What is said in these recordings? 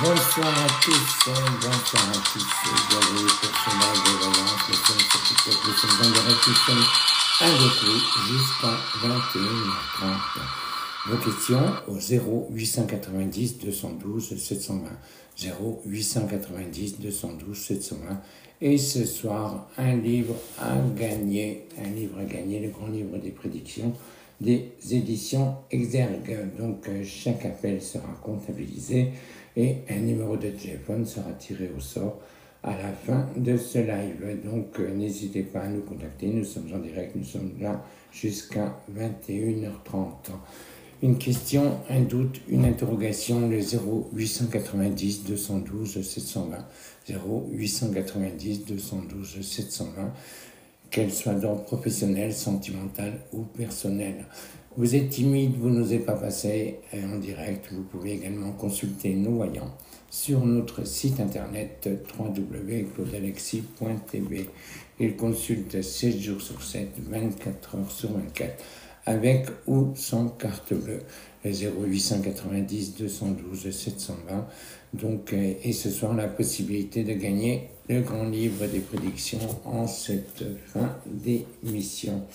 Bonsoir à tous, bonsoir à tous. Bienvenue pour ce live de voyance. Nous sommes en direct, nous sommes avec vous jusqu'à 21h30. Vos questions au 0890 212 720. 0890 212 720. Et ce soir, un livre à gagner, le grand livre des prédictions des éditions Exergue. Donc chaque appel sera comptabilisé et un numéro de téléphone sera tiré au sort à la fin de ce live. Donc n'hésitez pas à nous contacter, nous sommes en direct, nous sommes là jusqu'à 21h30. Une question, un doute, une interrogation, le 0890 212 720. 0890 212 720. Qu'elle soit d'ordre professionnel, sentimental ou personnel. Vous êtes timide, vous n'osez pas passer en direct, vous pouvez également consulter nos voyants sur notre site internet www.claudealexis.tv. Ils consultent 7 jours sur 7, 24 heures sur 24, avec ou sans carte bleue. 0890 212 720. Donc, et ce soir, la possibilité de gagner le grand livre des prédictions en cette fin d'émission.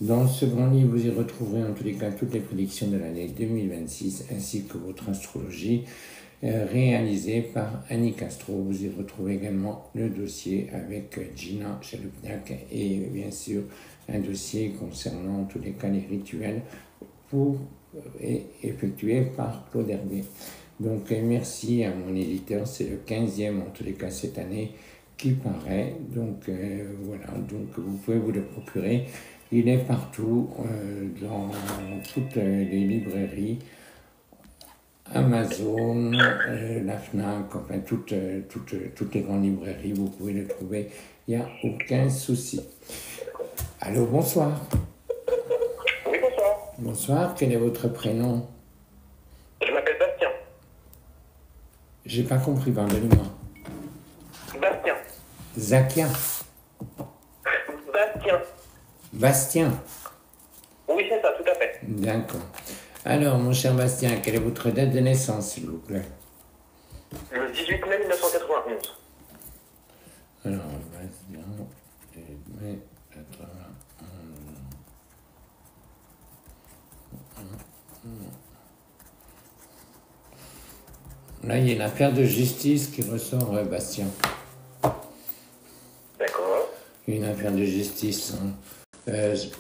Dans ce grand livre, vous y retrouverez en tous les cas toutes les prédictions de l'année 2026 ainsi que votre astrologie réalisée par Annie Castro. Vous y retrouvez également le dossier avec Gina Chalupniak et bien sûr un dossier concernant en tous les cas les rituels effectués par Claude Hervé. Donc merci à mon éditeur, c'est le 15e en tous les cas cette année qui paraît. Donc voilà, donc vous pouvez vous le procurer. Il est partout dans toutes les librairies, Amazon, la FNAC, enfin toutes les grandes librairies, vous pouvez le trouver, il n'y a aucun souci. Allô, bonsoir. Oui, bonsoir. Bonsoir, quel est votre prénom? Je m'appelle Bastien. J'ai pas compris, pardonnez-moi. Bastien. Zakia. Bastien. Bastien. Oui, c'est ça, tout à fait. D'accord. Alors, mon cher Bastien, quelle est votre date de naissance, s'il vous plaît? Le 18 mai 1991. Alors, Bastien, mai 91. Là, il y a une affaire de justice qui ressort, Bastien. D'accord. Une affaire de justice. Hein.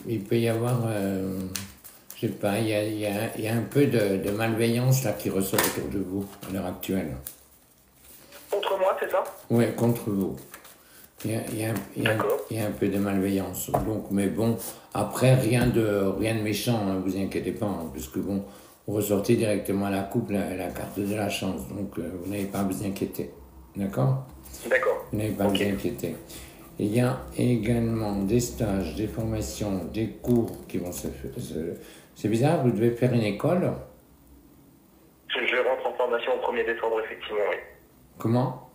Il peut y avoir, je sais pas, il y a un peu de malveillance là qui ressort autour de vous à l'heure actuelle. Contre moi, c'est ça? Oui, contre vous. Il y a un peu de malveillance. Donc, mais bon, après, rien de méchant, hein, vous inquiétez pas, hein, puisque bon, vous ressortez directement à la coupe la carte de la chance. Donc, vous n'avez pas à vous inquiéter. D'accord? D'accord. Vous n'avez pas à vous inquiéter. Il y a également des stages, des formations, des cours qui vont se faire. C'est bizarre, vous devez faire une école. Je rentre en formation au 1er décembre, effectivement, oui. Comment?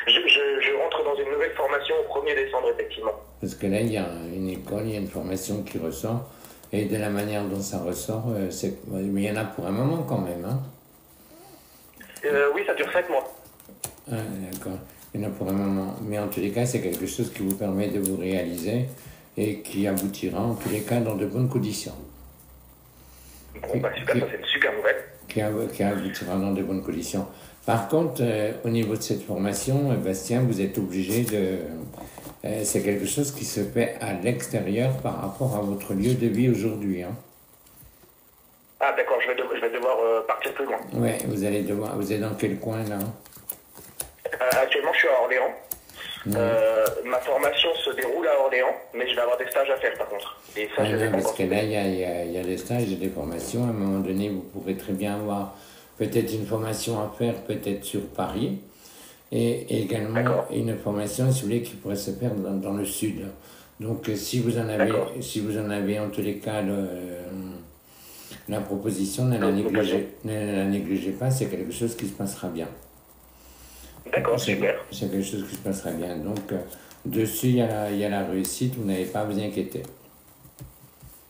Je rentre dans une nouvelle formation au 1er décembre, effectivement. Parce que là, il y a une école, il y a une formation qui ressort. Et de la manière dont ça ressort, il y en a pour un moment quand même. Hein. Oui, ça dure 7 mois. Ah, d'accord. Il y en a pour un moment. Mais en tous les cas, c'est quelque chose qui vous permet de vous réaliser et qui aboutira en tous les cas dans de bonnes conditions. Bon, bah super, ça c'est une super nouvelle. Qui aboutira dans de bonnes conditions. Par contre, au niveau de cette formation, Bastien, vous êtes obligé de... c'est quelque chose qui se fait à l'extérieur par rapport à votre lieu de vie aujourd'hui. Hein. Ah d'accord, je vais devoir partir plus loin. Oui, vous allez devoir... Vous êtes dans quel coin, là? Actuellement, je suis à Orléans. Ma formation se déroule à Orléans, mais je vais avoir des stages à faire, par contre. Et ça, parce que là, il y a des stages et des formations. À un moment donné, vous pourrez très bien avoir peut-être une formation à faire, peut-être sur Paris. Et également une formation, si vous voulez, qui pourrait se faire dans le sud. Donc, si vous en avez en tous les cas la proposition, ne la négligez pas, c'est quelque chose qui se passera bien. D'accord, super. C'est quelque chose qui se passera bien. Donc, dessus, il y a la réussite, vous n'avez pas à vous inquiéter.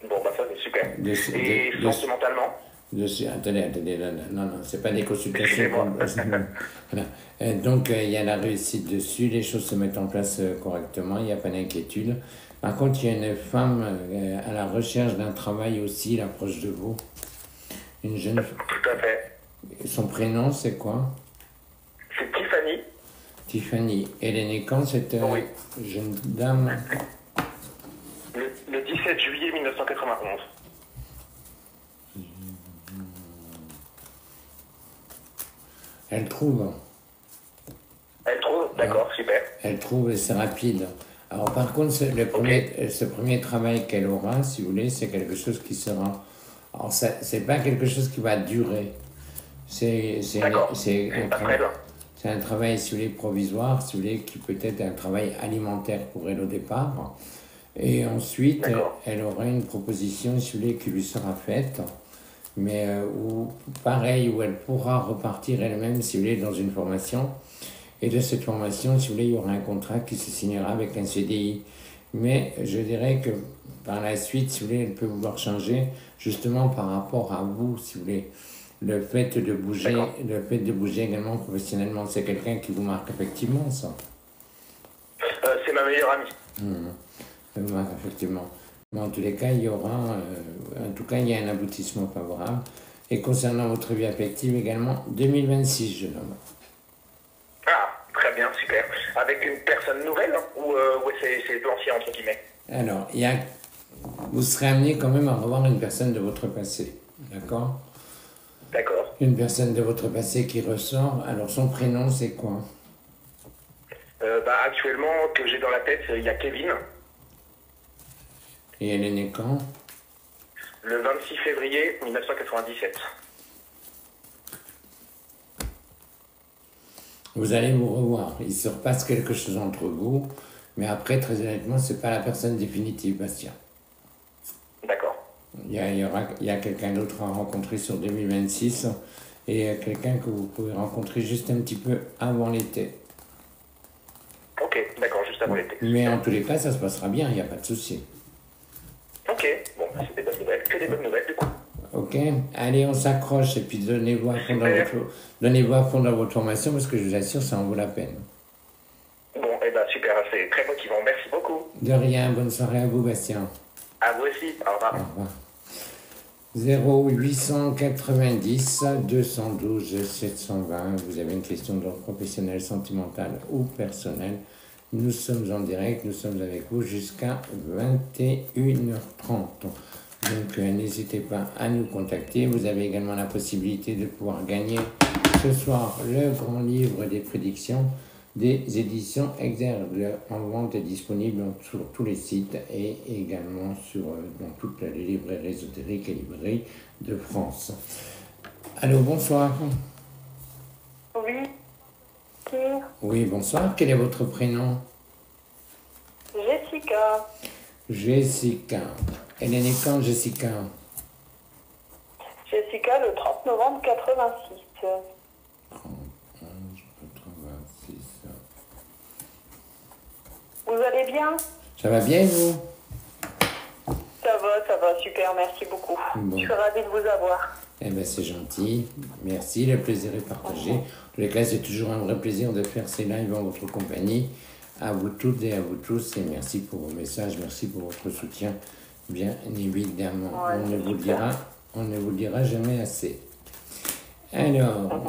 Bon, bah ça, c'est super. Et sentimentalement? Attendez, non, c'est pas des consultations. Voilà. Donc, il y a la réussite dessus, les choses se mettent en place correctement, il n'y a pas d'inquiétude. Par contre, il y a une femme à la recherche d'un travail aussi, là, proche de vous. Une jeune. Tout à fait. Son prénom, c'est quoi? C'est Tiffany. Tiffany. Elle est née quand, cette jeune dame? Le 17 juillet 1991. Elle trouve. Elle trouve? D'accord, super. Elle trouve, c'est rapide. Alors par contre, ce premier travail qu'elle aura, si vous voulez, c'est quelque chose qui sera... Alors c'est pas quelque chose qui va durer. C'est un travail, si vous voulez, provisoire, si vous voulez, qui peut être un travail alimentaire pour elle au départ. Et ensuite, elle aura une proposition, si vous voulez, qui lui sera faite, mais où elle pourra repartir elle-même, si vous voulez, dans une formation. Et de cette formation, si vous voulez, il y aura un contrat qui se signera avec un CDI. Mais je dirais que par la suite, si vous voulez, elle peut vouloir changer, justement par rapport à vous, si vous voulez. Le fait de bouger également professionnellement, c'est quelqu'un qui vous marque effectivement, ça? C'est ma meilleure amie. Ça vous marque effectivement. Mais en tous les cas, il y aura, en tout cas, il y a un aboutissement favorable. Et concernant votre vie affective également, 2026, jeune homme. Ah, très bien, super. Avec une personne nouvelle ou c'est l'ancien, entre guillemets? Alors, vous serez amené quand même à revoir une personne de votre passé, d'accord? D'accord. Une personne de votre passé qui ressort. Alors, son prénom, c'est quoi? Actuellement, que j'ai dans la tête, il y a Kevin. Et elle est née quand? Le 26 février 1997. Vous allez vous revoir. Il se repasse quelque chose entre vous. Mais après, très honnêtement, c'est pas la personne définitive, Bastien. D'accord. Il y a quelqu'un d'autre à rencontrer sur 2026 et quelqu'un que vous pouvez rencontrer juste un petit peu avant l'été. Ok, d'accord, juste avant l'été. Mais en tous les cas, ça se passera bien, il n'y a pas de souci. Ok, bon, c'est des bonnes nouvelles, que des bonnes nouvelles du coup. Ok, allez, on s'accroche et puis donnez-vous à fond dans votre formation parce que je vous assure, ça en vaut la peine. Bon, super, c'est très motivant, merci beaucoup. De rien, bonne soirée à vous, Bastien. À vous aussi, au revoir. Au revoir. 0890 212 720. Vous avez une question d'ordre professionnel, sentimental ou personnel. Nous sommes en direct, nous sommes avec vous jusqu'à 21h30. Donc n'hésitez pas à nous contacter. Vous avez également la possibilité de pouvoir gagner ce soir le grand livre des prédictions des éditions Exergue. En vente est disponible sur tous les sites et également dans toutes les librairies ésotériques et librairies de France. Allô, bonsoir. Oui. Oui, bonsoir. Quel est votre prénom? Jessica. Jessica. Elle est née quand, Jessica? Jessica, le 30 novembre 86. 86. Vous allez bien? Ça va bien, vous? Ça va, super, merci beaucoup. Bon. Je suis ravie de vous avoir. Eh bien, c'est gentil. Merci, le plaisir est partagé. En tous les cas, c'est toujours un vrai plaisir de faire ces lives en votre compagnie. À vous toutes et à vous tous, et merci pour vos messages, merci pour votre soutien, bien évidemment. Ouais, on ne vous le dira jamais assez. Alors,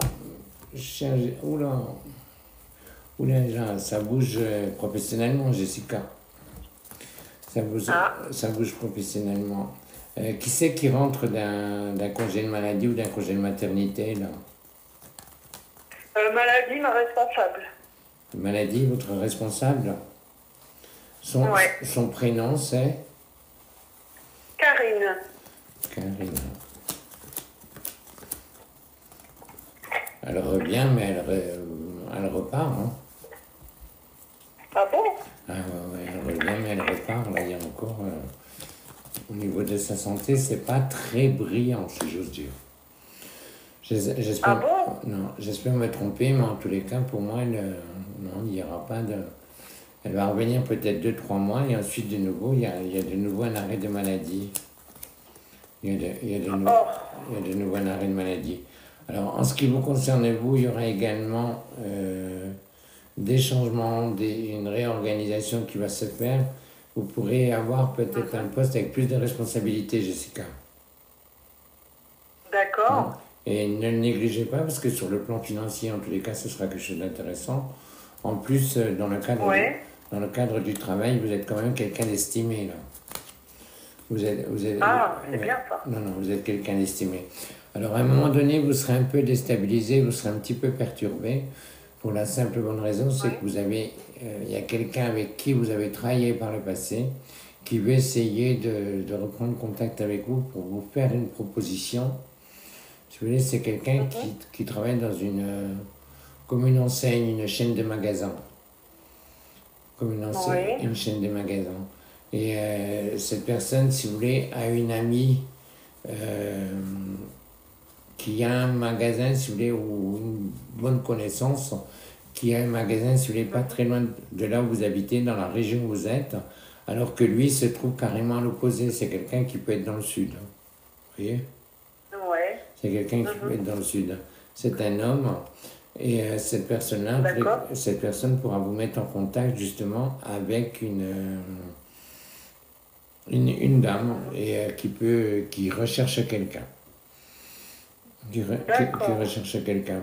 oula, ça bouge professionnellement, Jessica. Ça bouge professionnellement. Qui c'est qui rentre d'un congé de maladie ou d'un congé de maternité, là? Maladie, ma responsable. Maladie, votre responsable? Son prénom, c'est? Karine. Karine. Elle revient, mais elle repart, hein? Ah bon? Ah ouais, elle revient, mais elle repart. Là, il y a encore... au niveau de sa santé, c'est pas très brillant, si j'ose dire. J'espère, non, j'espère me tromper, mais en tous les cas, pour moi, non, il n'y aura pas de... Elle va revenir peut-être 2-3 mois, et ensuite, de nouveau, il y a de nouveau un arrêt de maladie. Il y a de nouveaux arrêts de maladie. Alors, en ce qui vous concerne, vous, il y aura également des changements, une réorganisation qui va se faire. Vous pourrez avoir peut-être un poste avec plus de responsabilités, Jessica. D'accord. Et ne le négligez pas, parce que sur le plan financier, en tous les cas, ce sera quelque chose d'intéressant. En plus, dans le cadre du travail, vous êtes quand même quelqu'un d'estimé, là. C'est bien ça. Non, vous êtes quelqu'un d'estimé. Alors, à un moment donné, vous serez un peu déstabilisé, vous serez un petit peu perturbé, pour la simple bonne raison, c'est que vous avez, il y a quelqu'un avec qui vous avez travaillé par le passé, qui veut essayer de reprendre contact avec vous pour vous faire une proposition. Si vous voulez, c'est quelqu'un qui travaille dans comme une enseigne, une chaîne de magasins. Comme une enseigne, une chaîne de magasins. Et cette personne, si vous voulez, a une amie qui a un magasin, si vous voulez, ou une bonne connaissance, qui a un magasin, si vous voulez, pas très loin de là où vous habitez, dans la région où vous êtes, alors que lui se trouve carrément à l'opposé. C'est quelqu'un qui peut être dans le sud. Vous voyez? C'est quelqu'un qui peut être dans le sud. C'est un homme. Et cette personne pourra vous mettre en contact justement avec une dame et qui recherche quelqu'un. Qui recherche quelqu'un.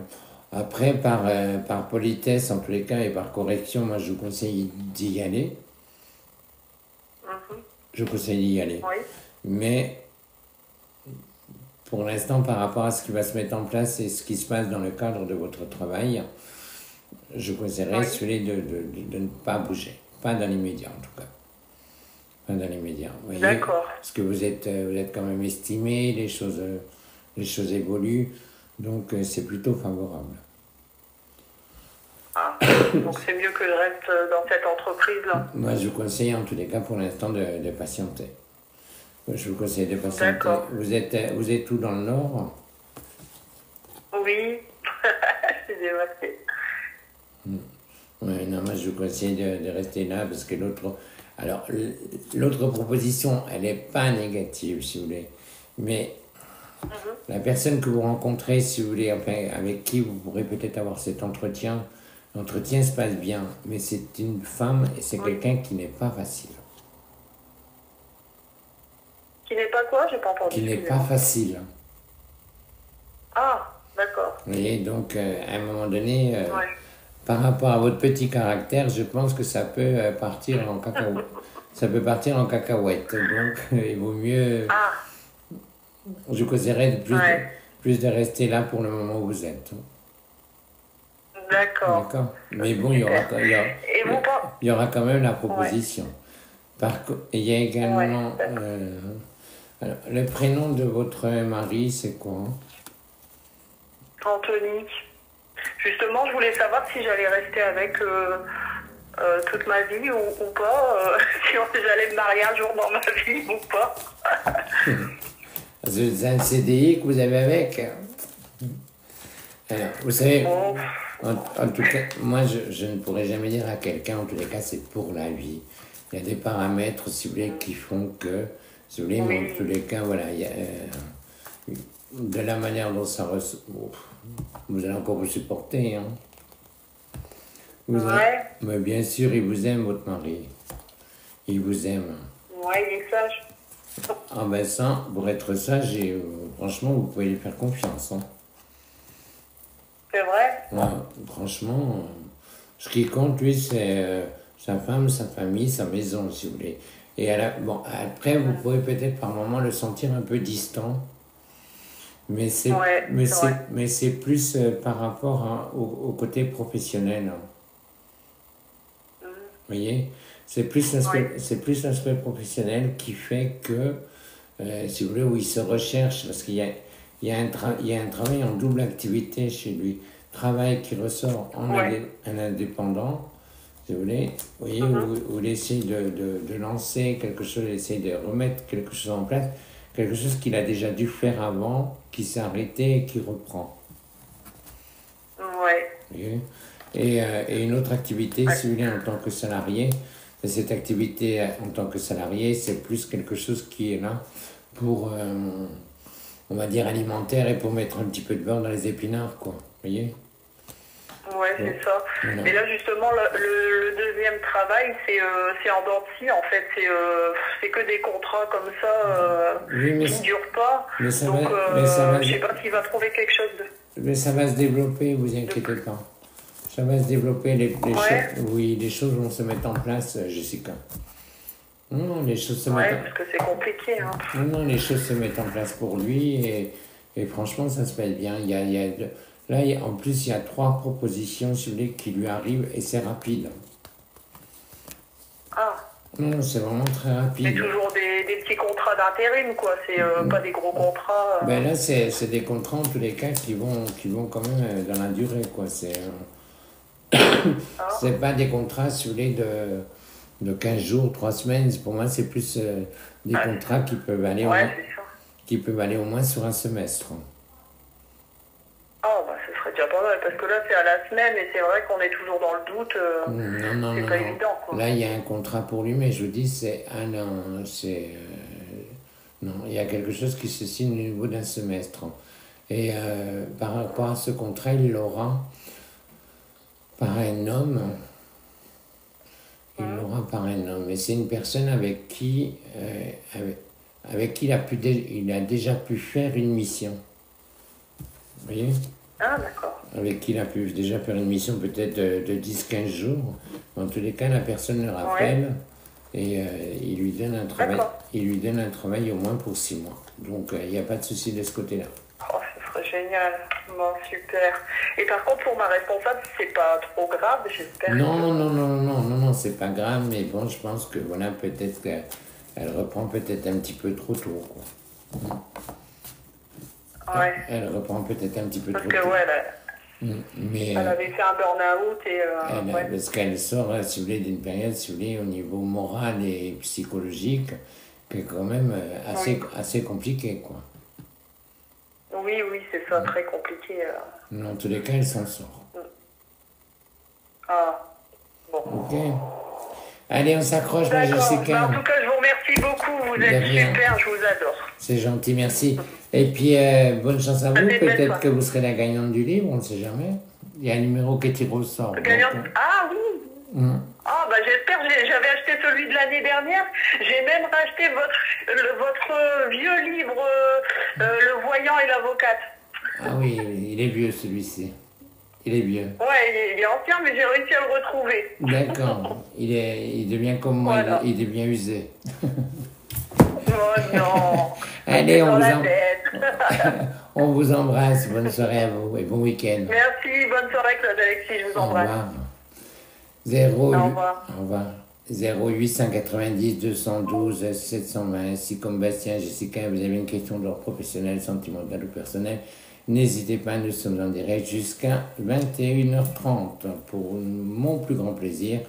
Après, par politesse en tous les cas et par correction, moi je vous conseille d'y aller. Je vous conseille d'y aller. Mais pour l'instant, par rapport à ce qui va se mettre en place et ce qui se passe dans le cadre de votre travail, je vous conseillerais de ne pas bouger. Pas dans l'immédiat, en tout cas. Pas dans l'immédiat. D'accord. Parce que vous êtes quand même estimé, les choses évoluent, donc c'est plutôt favorable. Donc c'est mieux que je reste dans cette entreprise-là. Moi, je vous conseille, en tous les cas, pour l'instant, de patienter. Je vous conseille de patienter. D'accord. Vous êtes où dans le Nord? Oui, c'est dévasté. Oui, non, moi je vous conseille de rester là parce que l'autre proposition, elle n'est pas négative, si vous voulez. Mais la personne que vous rencontrez, si vous voulez, enfin, avec qui vous pourrez peut-être avoir cet entretien, l'entretien se passe bien, mais c'est une femme et c'est quelqu'un qui n'est pas facile. Qui n'est pas quoi? J'ai pas entendu. Qui n'est pas facile. Ah, d'accord. Vous voyez, donc à un moment donné, par rapport à votre petit caractère, je pense que ça peut partir en cacahuète. Ça peut partir en cacahuète. Donc il vaut mieux. Je vous conseillerais plus de rester là pour le moment où vous êtes. D'accord. Mais bon, il y aura quand même la proposition. Il y a également. Alors, le prénom de votre mari, c'est quoi? Anthony. Justement, je voulais savoir si j'allais rester avec toute ma vie ou pas, si j'allais me marier un jour dans ma vie ou pas. C'est un CDI que vous avez avec. Alors, vous savez, en tout cas, moi, je ne pourrais jamais dire à quelqu'un, en tous les cas, c'est pour la vie. Il y a des paramètres, si vous voulez, qui font que, si vous voulez, mais en tous les cas, voilà, il y a, de la manière dont ça ressort, vous allez encore vous supporter, hein. Mais bien sûr, il vous aime, votre mari. Il vous aime. Ouais, il est sage. Ah ben ça, pour être sage, et, franchement, vous pouvez lui faire confiance, hein. C'est vrai? Ouais, franchement, ce qui compte, lui, c'est sa femme, sa famille, sa maison, si vous voulez. Et après, vous pouvez peut-être par moments le sentir un peu distant. Mais c'est plus par rapport au côté professionnel. Vous voyez, c'est plus l'aspect professionnel qui fait que, si vous voulez, où il se recherche, parce qu'il y a un travail en double activité chez lui. Travail qui ressort en indépendant, si vous voulez, vous voyez, où il essaie de lancer quelque chose, il essaie de remettre quelque chose en place, quelque chose qu'il a déjà dû faire avant, qui s'est arrêté et qui reprend. Ouais. Et une autre activité, si vous voulez, en tant que salarié, cette activité en tant que salarié, c'est plus quelque chose qui est là pour on va dire alimentaire et pour mettre un petit peu de beurre dans les épinards, quoi. Vous voyez? Ouais, c'est ça. Voilà. Et là, justement, le deuxième travail, c'est en dents de scie, en fait. C'est que des contrats comme ça Oui, mais qui ne durent pas. mais ça Donc, va, je sais pas s'il va trouver quelque chose de... mais ça va se développer, vous inquiétez pas. Ça va se développer, oui, les choses vont se mettre en place, Jessica. Non, les choses se mettent parce que c'est compliqué. Hein. Non, les choses se mettent en place pour lui et franchement, ça se passe bien. Là, en plus, il y a 3 propositions si vous voulez, qui lui arrivent et c'est rapide. Ah. Non, c'est vraiment très rapide. C'est toujours des petits contrats d'intérim, quoi. C'est pas des gros contrats. Ben là, c'est des contrats en tous les cas qui vont quand même dans la durée, quoi. C'est pas des contrats, si vous voulez, de 15 jours, 3 semaines. Pour moi, c'est plus des contrats qui peuvent aller au moins sur un semestre. Oh, bah, ce serait déjà pas mal, parce que là, c'est à la semaine, et c'est vrai qu'on est toujours dans le doute. Non, c'est pas évident, quoi. Là, il y a un contrat pour lui, mais je vous dis, c'est un an. Non, il y a quelque chose qui se signe au niveau d'un semestre. Et par rapport à ce contrat, il l'aura par un homme. Il l'aura par un homme. Et c'est une personne avec qui il a déjà pu faire une mission. Vous voyez? Ah, d'accord. Avec qui il a pu déjà faire une mission peut-être de 10-15 jours. En tous les cas, la personne le rappelle et il lui donne un travail. Il lui donne un travail au moins pour 6 mois. Donc, il n'y a pas de souci de ce côté-là. Oh, ce serait génial. Bon, super. Et par contre, pour ma responsable, c'est pas trop grave, j'espère. Non, c'est pas grave, mais bon, je pense que voilà, peut-être qu'elle reprend peut-être un petit peu trop tôt, quoi. Ouais. Elle reprend peut-être un petit peu trop tôt. Parce que, mais, elle avait fait un burn-out et... Parce qu'elle sort, si vous voulez, d'une période, si vous voulez, au niveau moral et psychologique, qui est quand même assez compliqué, quoi. Oui, c'est ça, très compliqué. Mais en tous les cas, elle s'en sort. Ah, bon. Ok. Allez, on s'accroche, là, Jessica. En tout cas, je vous remercie beaucoup. Vous êtes super, je vous adore. C'est gentil, merci. Et puis, bonne chance à vous. Peut-être que vous serez la gagnante du livre, on ne sait jamais. Il y a un numéro qui est tiré au sort. Gagnante. Ah oui. Ah, bah j'espère. J'avais acheté celui de l'année dernière. J'ai même racheté votre vieux livre, Le voyant et l'avocate. Ah oui, il est vieux celui-ci. Il est vieux. Ouais, il est ancien, mais j'ai réussi à le retrouver. D'accord. Il devient comme moi, voilà. Il devient usé. Oh non. Allez, on vous embrasse. Bonne soirée à vous et bon week-end. Merci, bonne soirée Claude Alexis, je vous embrasse. Au revoir. 0890 212 720. Si comme Bastien, Jessica, vous avez une question d'ordre professionnel, sentimental ou personnel, n'hésitez pas, nous sommes en direct jusqu'à 21h30 pour mon plus grand plaisir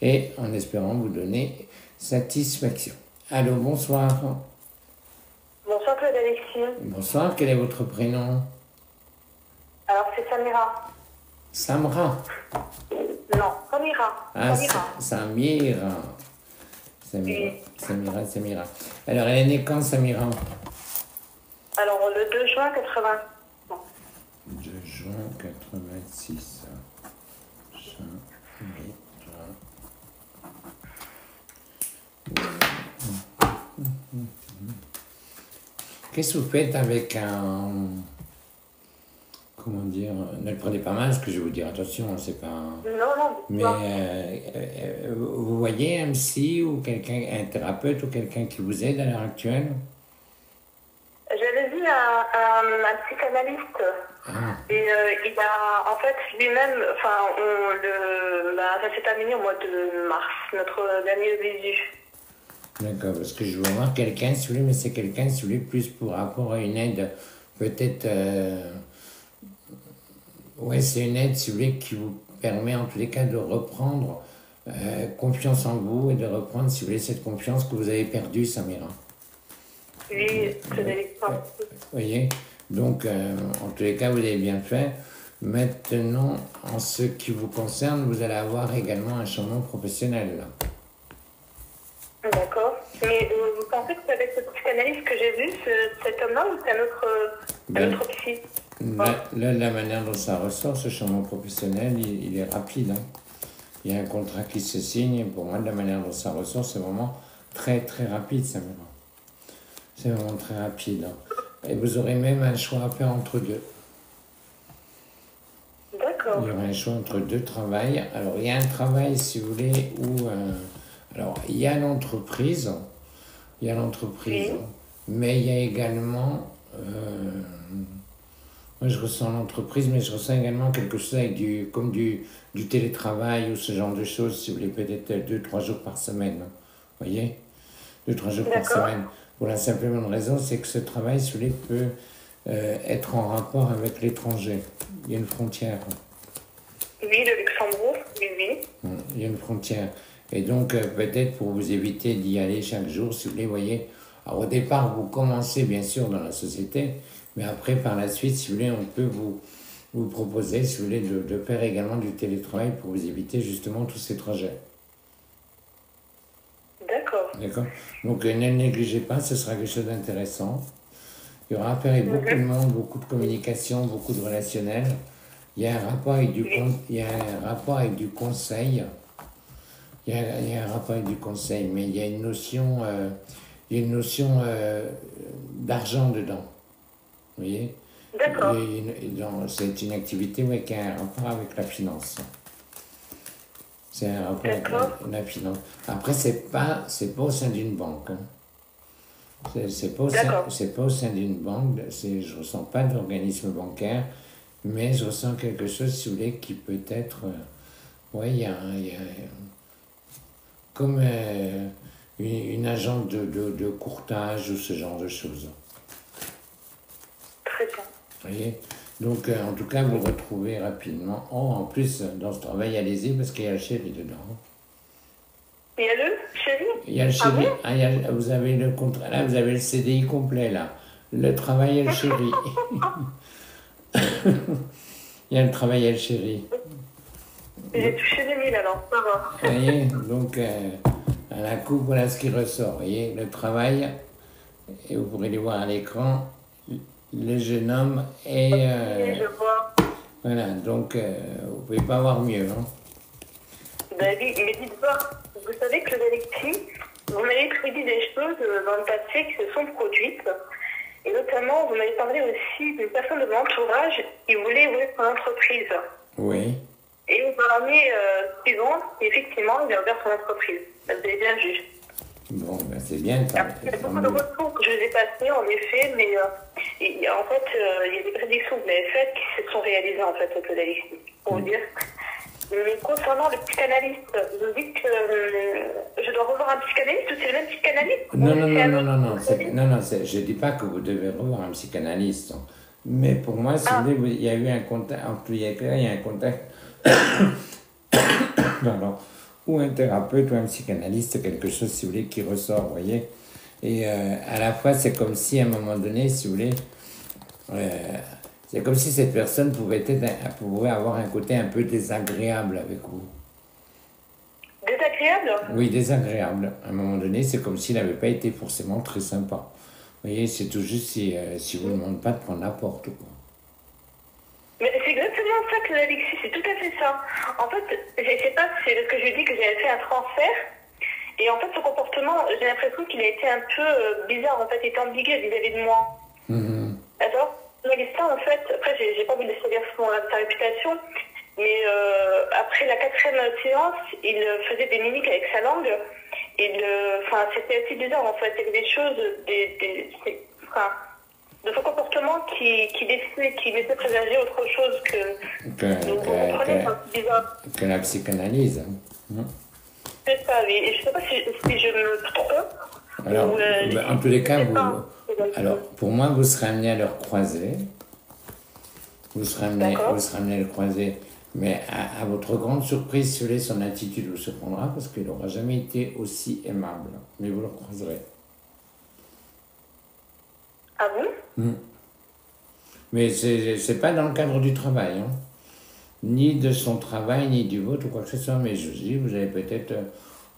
et en espérant vous donner satisfaction. Allô, bonsoir. Bonsoir Claude Alexis. Bonsoir, quel est votre prénom? Alors c'est Samira. Samra? Non, Samira. Ah, Samira. Samira. Alors, elle est née quand, Samira? Alors, le 2 juin 80. 2 juin 86. Qu'est-ce que vous faites avec un... Comment dire? Ne le prenez pas mal, ce que je vais vous dire. Attention, c'est pas... Non. Mais vous voyez un psy ou quelqu'un, un thérapeute ou quelqu'un qui vous aide à l'heure actuelle? J'avais vu un psychanalyste. Et il a, en fait, lui-même, ça s'est terminé au mois de mars, notre dernier visu. D'accord, parce que je veux voir quelqu'un, si vous voulez, mais c'est quelqu'un, si vous voulez, plus pour rapport à une aide, peut-être... Oui, c'est une aide, si vous voulez, qui vous permet en tous les cas de reprendre confiance en vous et de reprendre, si vous voulez, cette confiance que vous avez perdue, Samira. Oui, c'est délicat. Vous voyez? Donc, en tous les cas, vous avez bien fait. Maintenant, en ce qui vous concerne, vous allez avoir également un changement professionnel. Là. D'accord. Mais vous pensez que c'est avec ce psychanalyste que j'ai vu, cet homme-là, ou c'est un autre psy? Là, la manière dont ça ressort, ce changement professionnel, il est rapide. Hein. Il y a un contrat qui se signe. Pour moi, de la manière dont ça ressort, c'est vraiment très, très rapide, ça maintenant. C'est vraiment très rapide. Hein. Et vous aurez même un choix à faire entre deux. D'accord. Il y aura un choix entre deux travails. Alors, il y a un travail, si vous voulez, où... alors, il y a l'entreprise. Il y a l'entreprise. Oui. Mais il y a également... moi, je ressens l'entreprise, mais je ressens également quelque chose avec comme du télétravail ou ce genre de choses, si vous voulez, peut-être 2-3 jours par semaine. Vous voyez? 2-3 jours par semaine. Pour la simple et bonne raison, c'est que ce travail, si vous voulez, peut être en rapport avec l'étranger. Il y a une frontière. Oui, le Luxembourg, oui, oui. Il y a une frontière. Et donc, peut-être pour vous éviter d'y aller chaque jour, si vous voulez, voyez. Alors, au départ, vous commencez, bien sûr, dans la société, mais après, par la suite, si vous voulez, on peut vous proposer, si vous voulez, de faire également du télétravail pour vous éviter justement tous ces trajets. D'accord. D'accord. Donc, ne négligez pas, ce sera quelque chose d'intéressant. Il y aura à faire avec beaucoup de monde, beaucoup de communication, beaucoup de relationnel. Il y a un rapport avec il y a un rapport avec du conseil. Il y a un rapport avec du conseil, mais il y a une notion, d'argent dedans. Vous voyez? D'accord. C'est une activité qui a un rapport avec la finance. C'est un rapport avec la finance. Après, c'est pas au sein d'une banque. Hein. C'est pas au sein d'une banque. Je ressens pas d'organisme bancaire, mais je ressens quelque chose, si vous voulez, qui peut être... il y a comme une agence de courtage ou ce genre de choses. Très bien. Vous voyez? Donc, en tout cas, vous retrouvez rapidement. Oh, en plus, dans ce travail, allez-y, parce qu'il y a le chéri dedans. Il y a le chéri? Il y a le chéri. Vous avez le contrat, là, vous avez le CDI complet, là. Le travail et le chéri. Il y a le travail et le chéri. J'ai touché 2000 alors, ça va. Vous voyez? Donc, à la coupe, voilà ce qui ressort. Vous voyez? Le travail, et vous pourrez les voir à l'écran, le jeune homme et... Oui, je vois. Voilà, donc vous ne pouvez pas avoir mieux. Hein. Ben oui, mais dites-moi, vous savez que Alexis, vous m'avez prédit des choses dans le passé qui se sont produites. Et notamment, vous m'avez parlé aussi d'une personne de mon entourage qui voulait ouvrir son entreprise. Oui. Et dans l'année suivante, effectivement, il a ouvert son entreprise. Vous avez bien vu. Bon, ben c'est bien. Il y a beaucoup de retours que je vous ai passés, en effet, mais en fait, il y a des prédictions que vous avez faites qui se sont réalisées, en fait, au Claude Alexis, pour vous dire. Mais concernant le psychanalyste, vous dites que je dois revoir un psychanalyste ou c'est le même psychanalyste? Non, je ne dis pas que vous devez revoir un psychanalyste. Mais pour moi, si vous voulez, il y a eu un contact, en tout cas, il y a un contact, pardon, ou un thérapeute ou un psychanalyste, quelque chose, si vous voulez, qui ressort, vous voyez. Et à la fois, c'est comme si, à un moment donné, si vous voulez, c'est comme si cette personne pouvait avoir un côté un peu désagréable avec vous. Désagréable? Oui, désagréable. À un moment donné, c'est comme s'il n'avait pas été forcément très sympa. Vous voyez, c'est tout juste si vous ne demandez pas de prendre la porte, quoi. Mais c'est exactement ça que Alexis, c'est tout à fait ça. En fait, je ne sais pas si c'est ce que je lui dis que j'avais fait un transfert. Et en fait, ce comportement, j'ai l'impression qu'il a été un peu bizarre, en fait, il était ambigu vis-à-vis de moi. D'accord? Augustin, en fait, après, j'ai pas voulu laisser dire sa réputation, mais après la 4e séance, il faisait des mimiques avec sa langue. C'était assez bizarre, en fait. Il y avait des choses, de son comportement qui laissait présager autre chose que la psychanalyse. C'est ça, oui. Et je ne sais pas si je me trompe. Alors, en tous les cas, alors, pour moi, vous serez amené à le croiser. Vous serez amené à le croiser. Mais à votre grande surprise, si vous voulez, son attitude vous surprendra parce qu'il n'aura jamais été aussi aimable. Mais vous le croiserez. Ah bon? Mais c'est pas dans le cadre du travail. Ni de son travail, ni du vôtre, ou quoi que ce soit. Mais je dis, vous allez peut-être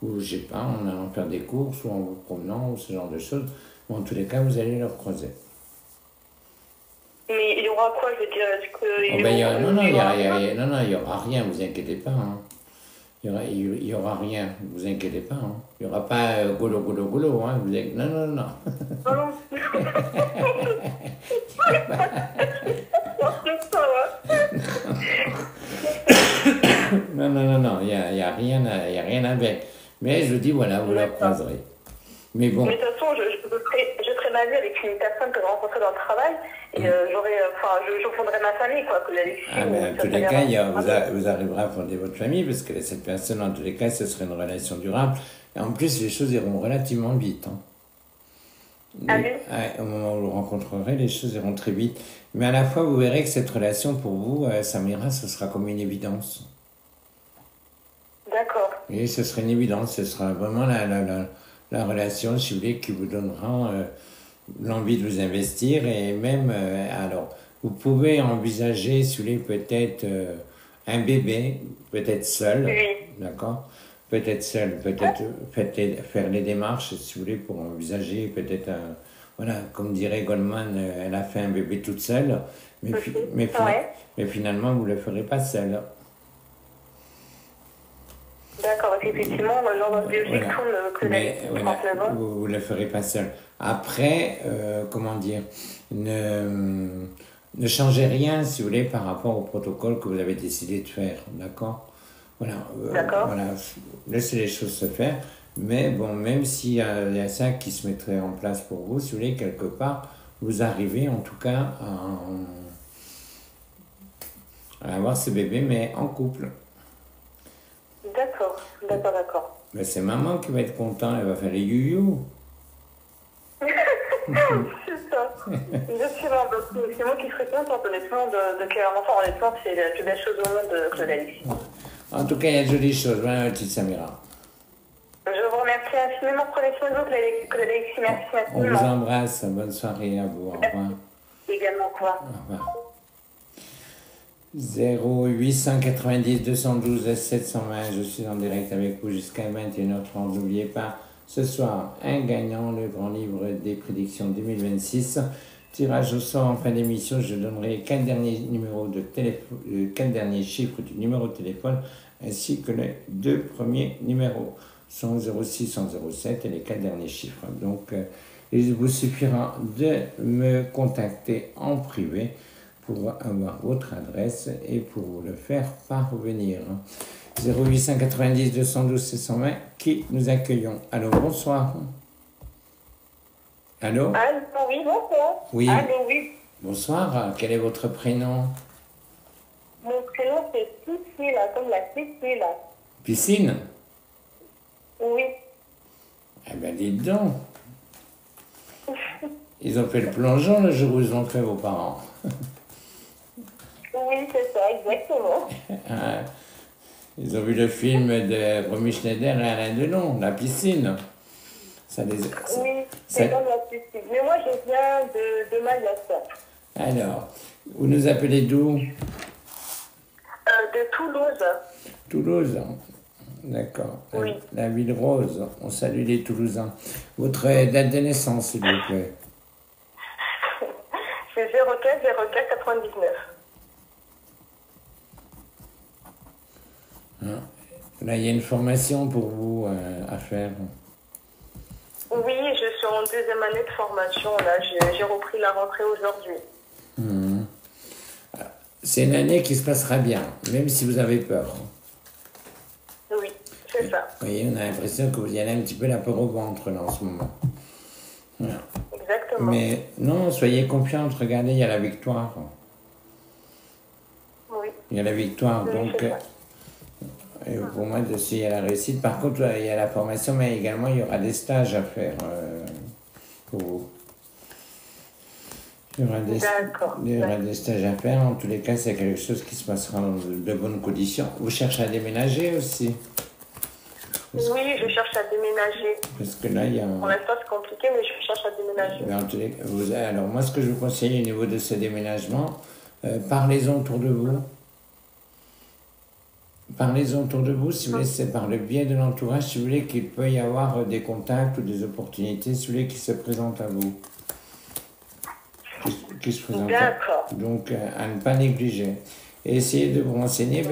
ou je sais pas, en allant faire des courses, ou en vous promenant, ou ce genre de choses. Bon, en tous les cas, vous allez le croiser. Mais il y aura quoi, je veux dire, est-ce que... Oh, ben, non, il y aura rien, vous inquiétez pas. Hein. Il y aura rien, vous inquiétez pas. Hein. Il n'y aura pas golo, golo, golo. Hein. Non, non, non. Non, non. Non, non, non, non, il y a rien avec. Mais je vous dis, voilà, vous la croiserez. Mais bon. Mais de toute façon, je ferai ma vie avec une personne que je rencontrerai dans le travail et je fonderai ma famille, quoi. Ah, mais en tous les cas, vous arriverez à fonder votre famille parce que cette personne, en tous les cas, ce serait une relation durable. Et en plus, les choses iront relativement vite. Hein. Ah oui. Au moment où vous le rencontrerez, les choses iront très vite. Mais à la fois, vous verrez que cette relation, pour vous, Samira, ce sera comme une évidence. D'accord. Et ce serait une évidence. Ce sera vraiment la relation, si vous voulez, qui vous donnera l'envie de vous investir. Et même, alors, vous pouvez envisager, si vous voulez, peut-être un bébé, peut-être seul. Oui. D'accord ? Peut-être seul, peut-être faire les démarches, si vous voulez, pour envisager peut-être voilà, comme dirait Goldman, elle a fait un bébé toute seule, mais finalement, vous ne le ferez pas seul. D'accord, parce qu'effectivement, l'ordre biologique tourne que vous ne le ferez pas seul. Après, comment dire, ne changez rien, si vous voulez, par rapport au protocole que vous avez décidé de faire, d'accord ? Voilà, voilà, laissez les choses se faire, mais bon, même s'il y a ça qui se mettrait en place pour vous, si vous voulez, quelque part, vous arrivez en tout cas à avoir ce bébé, mais en couple. D'accord, d'accord, d'accord. Mais c'est maman qui va être contente, elle va faire les you-you. C'est ça. Exactement, c'est moi qui serais contente, honnêtement, de créer un enfant. Honnêtement, c'est la plus belle chose au monde que Alexis. En tout cas, il y a de jolies choses, voilà, petite Samira. Je vous remercie infiniment. Prenez soin de vous, Alexis. Merci infiniment. On vous embrasse. Bonne soirée à vous. Au revoir. Également, quoi. Au revoir. 0890 212 720. Je suis en direct avec vous jusqu'à 21h30. N'oubliez pas, ce soir, un gagnant, le grand livre des prédictions 2026. Tirage au sort en fin d'émission, je donnerai 4 derniers numéros de téléphone, 4 derniers chiffres du numéro de téléphone, ainsi que les 2 premiers numéros, 106, 107 et les 4 derniers chiffres. Donc, il vous suffira de me contacter en privé pour avoir votre adresse et pour vous le faire parvenir. 0890 212 720, qui nous accueillons. Allô, bonsoir. Allô? Allô, oui, bonsoir. Oui. Allô, oui. Bonsoir, quel est votre prénom? Mon prénom, c'est Piscine, comme la piscine. Piscine? Oui. Eh bien, dites donc. Ils ont fait le plongeon le jour où ils ont fait vos parents. Oui, c'est ça, exactement. Ils ont vu le film de Romy Schneider et Alain Delon, La piscine. Oui, c'est comme la piscine. Mais moi, je viens de Mayas. Alors, vous nous appelez d'où? De Toulouse. Toulouse, d'accord. Oui. La ville rose, on salue les Toulousains. Votre date de naissance, s'il vous plaît? C'est 04 04 99. Là, il y a une formation pour vous à faire. Oui, je suis en 2e année de formation. Là, j'ai repris la rentrée aujourd'hui. C'est une année qui se passera bien, même si vous avez peur. Oui, c'est ça. Vous voyez, on a l'impression que vous y allez un petit peu la peur au ventre là en ce moment. Voilà. Exactement. Mais non, soyez confiante, regardez, il y a la victoire. Oui. Il y a la victoire, Oui, donc pour moi, il y a la réussite. Par contre, il y a la formation, mais également, il y aura des stages à faire pour vous. Il y aura des stages à faire. En tous les cas, c'est quelque chose qui se passera dans de bonnes conditions. Vous cherchez à déménager aussi? Oui, je cherche à déménager. Parce que là, il y a... Pour l'instant, c'est compliqué, mais je cherche à déménager. Mais en tous les cas, alors, moi, ce que je vous conseille au niveau de ce déménagement, parlez-en autour de vous. Parlez-en autour de vous, si vous voulez, c'est par le biais de l'entourage, si vous voulez, qu'il peut y avoir des contacts ou des opportunités, si vous voulez, qui se présentent à vous. Qui se présentent. D'accord. Donc, à ne pas négliger. Et essayez de vous renseigner,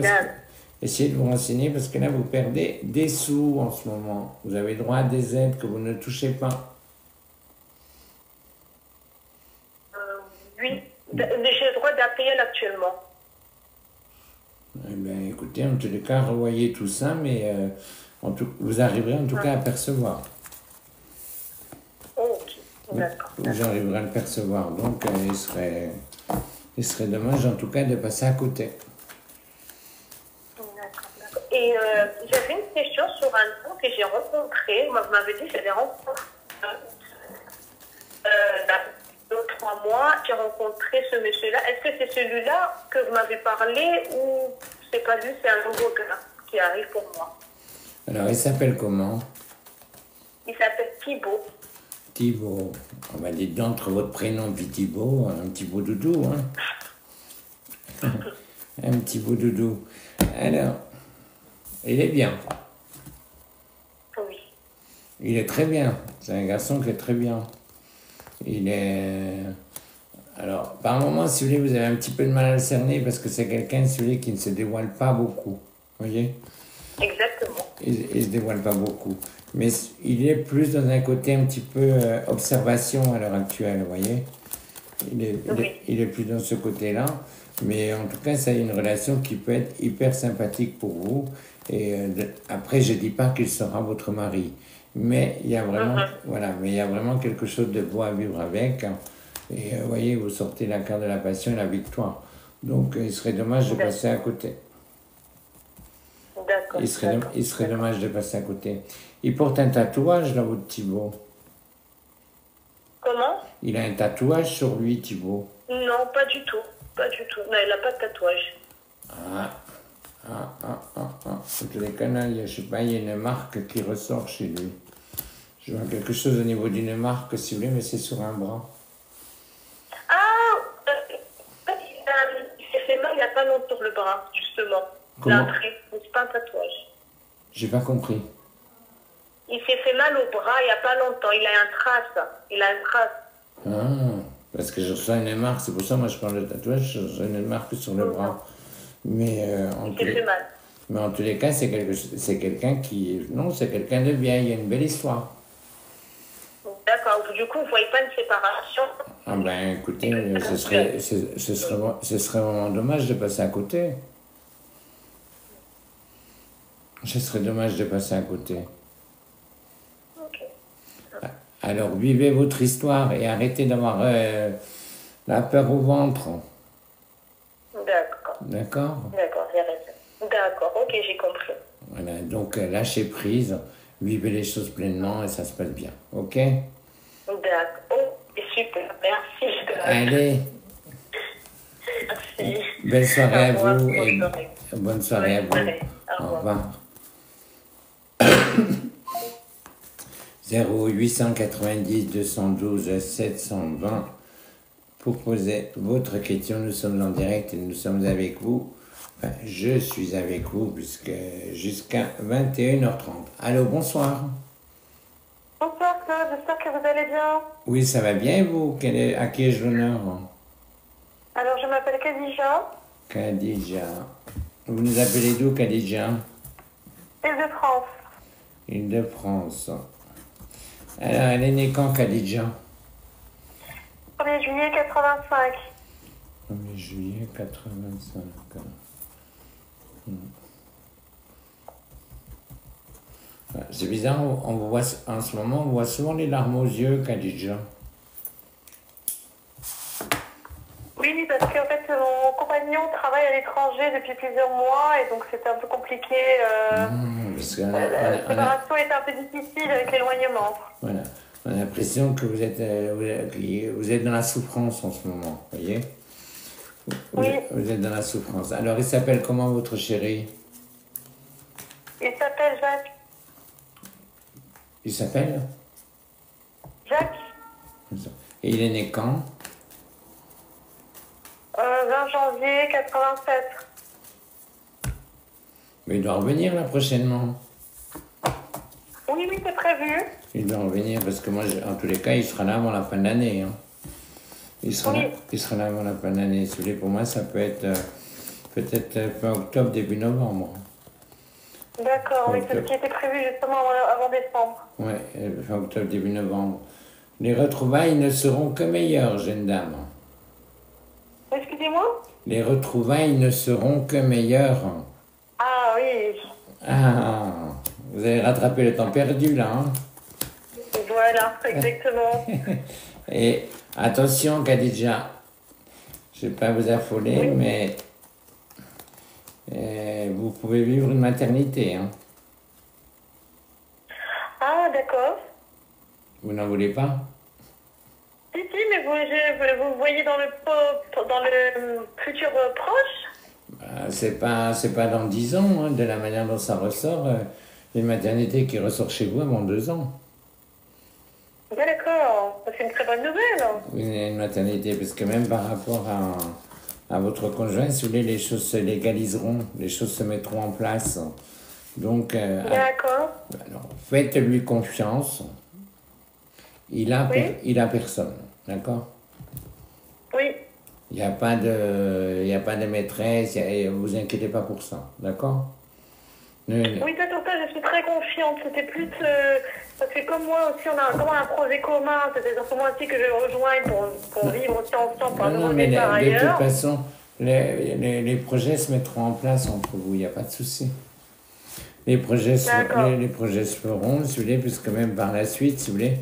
parce que là, vous perdez des sous en ce moment. Vous avez droit à des aides que vous ne touchez pas. Oui, j'ai le droit d'APL actuellement. Eh bien, écoutez, en tous les cas, revoyez tout ça, mais vous arriverez en tout cas à percevoir. Ok, d'accord. Vous arriverez à le percevoir. Donc, il serait dommage en tout cas de passer à côté. D'accord. Et j'avais une question sur un homme que j'ai rencontré. Vous m'avez dit que j'avais rencontré. Dans 3 mois, j'ai rencontré ce monsieur-là. Est-ce que c'est celui-là que vous m'avez parlé ou c'est pas lui, c'est un nouveau gars qui arrive pour moi? Alors, il s'appelle comment? Il s'appelle Thibaut. Thibaut. On va dire d'entre votre prénom puis Thibaut, un petit beau doudou, hein. Un petit beau doudou. Alors, il est bien. Oui. Il est très bien. C'est un garçon qui est très bien. Il est... Alors, par moments, si vous voulez, vous avez un petit peu de mal à le cerner parce que c'est quelqu'un, si vous voulez, qui ne se dévoile pas beaucoup. Vous voyez? Exactement. Il ne se dévoile pas beaucoup. Mais il est plus dans un côté un petit peu observation à l'heure actuelle, vous voyez? Il est plus dans ce côté-là. Mais en tout cas, ça a une relation qui peut être hyper sympathique pour vous. Et après, je ne dis pas qu'il sera votre mari. Mais il y a vraiment, voilà, mais il y a vraiment quelque chose de beau à vivre avec. Et vous voyez, vous sortez la carte de la passion et la victoire. Donc, il serait dommage de passer à côté. D'accord. Il serait dommage de passer à côté. Il porte un tatouage, là, votre Thibaut. Comment? Il a un tatouage sur lui, Thibaut. Non, pas du tout. Pas du tout. Non, il n'a pas de tatouage. En tous les cas, je sais pas, il y a une marque qui ressort chez lui. Je vois quelque chose au niveau d'une marque, si vous voulez, mais c'est sur un bras. Il s'est fait mal il n'y a pas longtemps sur le bras, justement. Comment? C'est pas un tatouage. J'ai pas compris. Il s'est fait mal au bras il n'y a pas longtemps. Il a une trace. Parce que je reçois une marque, c'est pour ça moi je parle de tatouage, je reçois une marque sur le bras. Mais en tous les cas, c'est quelqu'un qui... Non, c'est quelqu'un de bien, il y a une belle histoire. D'accord, du coup, vous ne voyez pas une séparation? Ah ben écoutez, ce serait vraiment dommage de passer à côté. Ce serait dommage de passer à côté. Ok. Alors vivez votre histoire et arrêtez d'avoir la peur au ventre. D'accord. D'accord? D'accord, j'ai raison. D'accord, ok, j'ai compris. Voilà, donc lâchez prise, vivez les choses pleinement et ça se passe bien. Ok? D'accord. Oh, super, merci. Allez. Merci. Belle soirée à vous Bonne et soirée. bonne soirée à vous. Au revoir. 0890 212 720 pour poser votre question. Nous sommes en direct et nous sommes avec vous. Enfin, je suis avec vous puisque jusqu'à 21h30. Allô, bonsoir. Bonsoir Claude, j'espère que vous allez bien. Oui, ça va bien et vous? À qui ai-je l'honneur? Alors, je m'appelle Khadija. Khadija. Vous nous appelez d'où, Khadija? Île-de-France. Île-de-France. Alors, elle est née quand, Khadija? 1er juillet 85. 1er juillet 85. C'est bizarre, on vous voit, en ce moment, on voit souvent les larmes aux yeux, Khadija. Oui, parce qu'en fait, mon compagnon travaille à l'étranger depuis plusieurs mois et donc c'était un peu compliqué. La séparation était un peu difficile avec l'éloignement. Voilà. On a l'impression que vous êtes dans la souffrance en ce moment, vous voyez? Vous êtes dans la souffrance. Alors, il s'appelle comment, votre chéri? Il s'appelle Jacques. Il s'appelle? Jacques. Et il est né quand? 20 janvier 87. Il doit revenir là prochainement. Oui, oui, c'est prévu. Il doit revenir parce que moi, en tous les cas, il sera là avant la fin de l'année. Hein. Il sera là avant la fin de l'année. Si vous voulez, pour moi, ça peut être peut-être fin octobre, début novembre. D'accord, oui, c'est ce qui était prévu justement avant décembre. Oui, fin octobre, début novembre. Les retrouvailles ne seront que meilleures, jeune dame. Excusez-moi? Les retrouvailles ne seront que meilleures. Ah oui. Ah, vous avez rattrapé le temps perdu, là. Hein? Voilà, exactement. Et attention, Khadija, je ne vais pas vous affoler, mais vous pouvez vivre une maternité. Hein. Ah, d'accord. Vous n'en voulez pas? Si, mais vous voyez dans le futur proche? C'est pas dans 10 ans, hein, de la manière dont ça ressort. Une maternité qui ressort chez vous avant 2 ans. D'accord, c'est une très bonne nouvelle. Une maternité, parce que même par rapport à votre conjoint, si vous voulez, les choses se légaliseront, les choses se mettront en place. Donc, d'accord. Alors, faites-lui confiance. Il a personne, d'accord? Oui. Il n'y a pas de maîtresse, vous inquiétez pas pour ça, d'accord? Oui, c'est pour ça que je suis très confiante. C'était plus... parce que comme moi aussi, on a comme un projet commun. C'était pour moi aussi que je le rejoigne pour vivre aussi ensemble. De toute façon, les projets se mettront en place entre vous, il n'y a pas de souci. Les projets se feront, si vous voulez, puisque même par la suite, si vous voulez,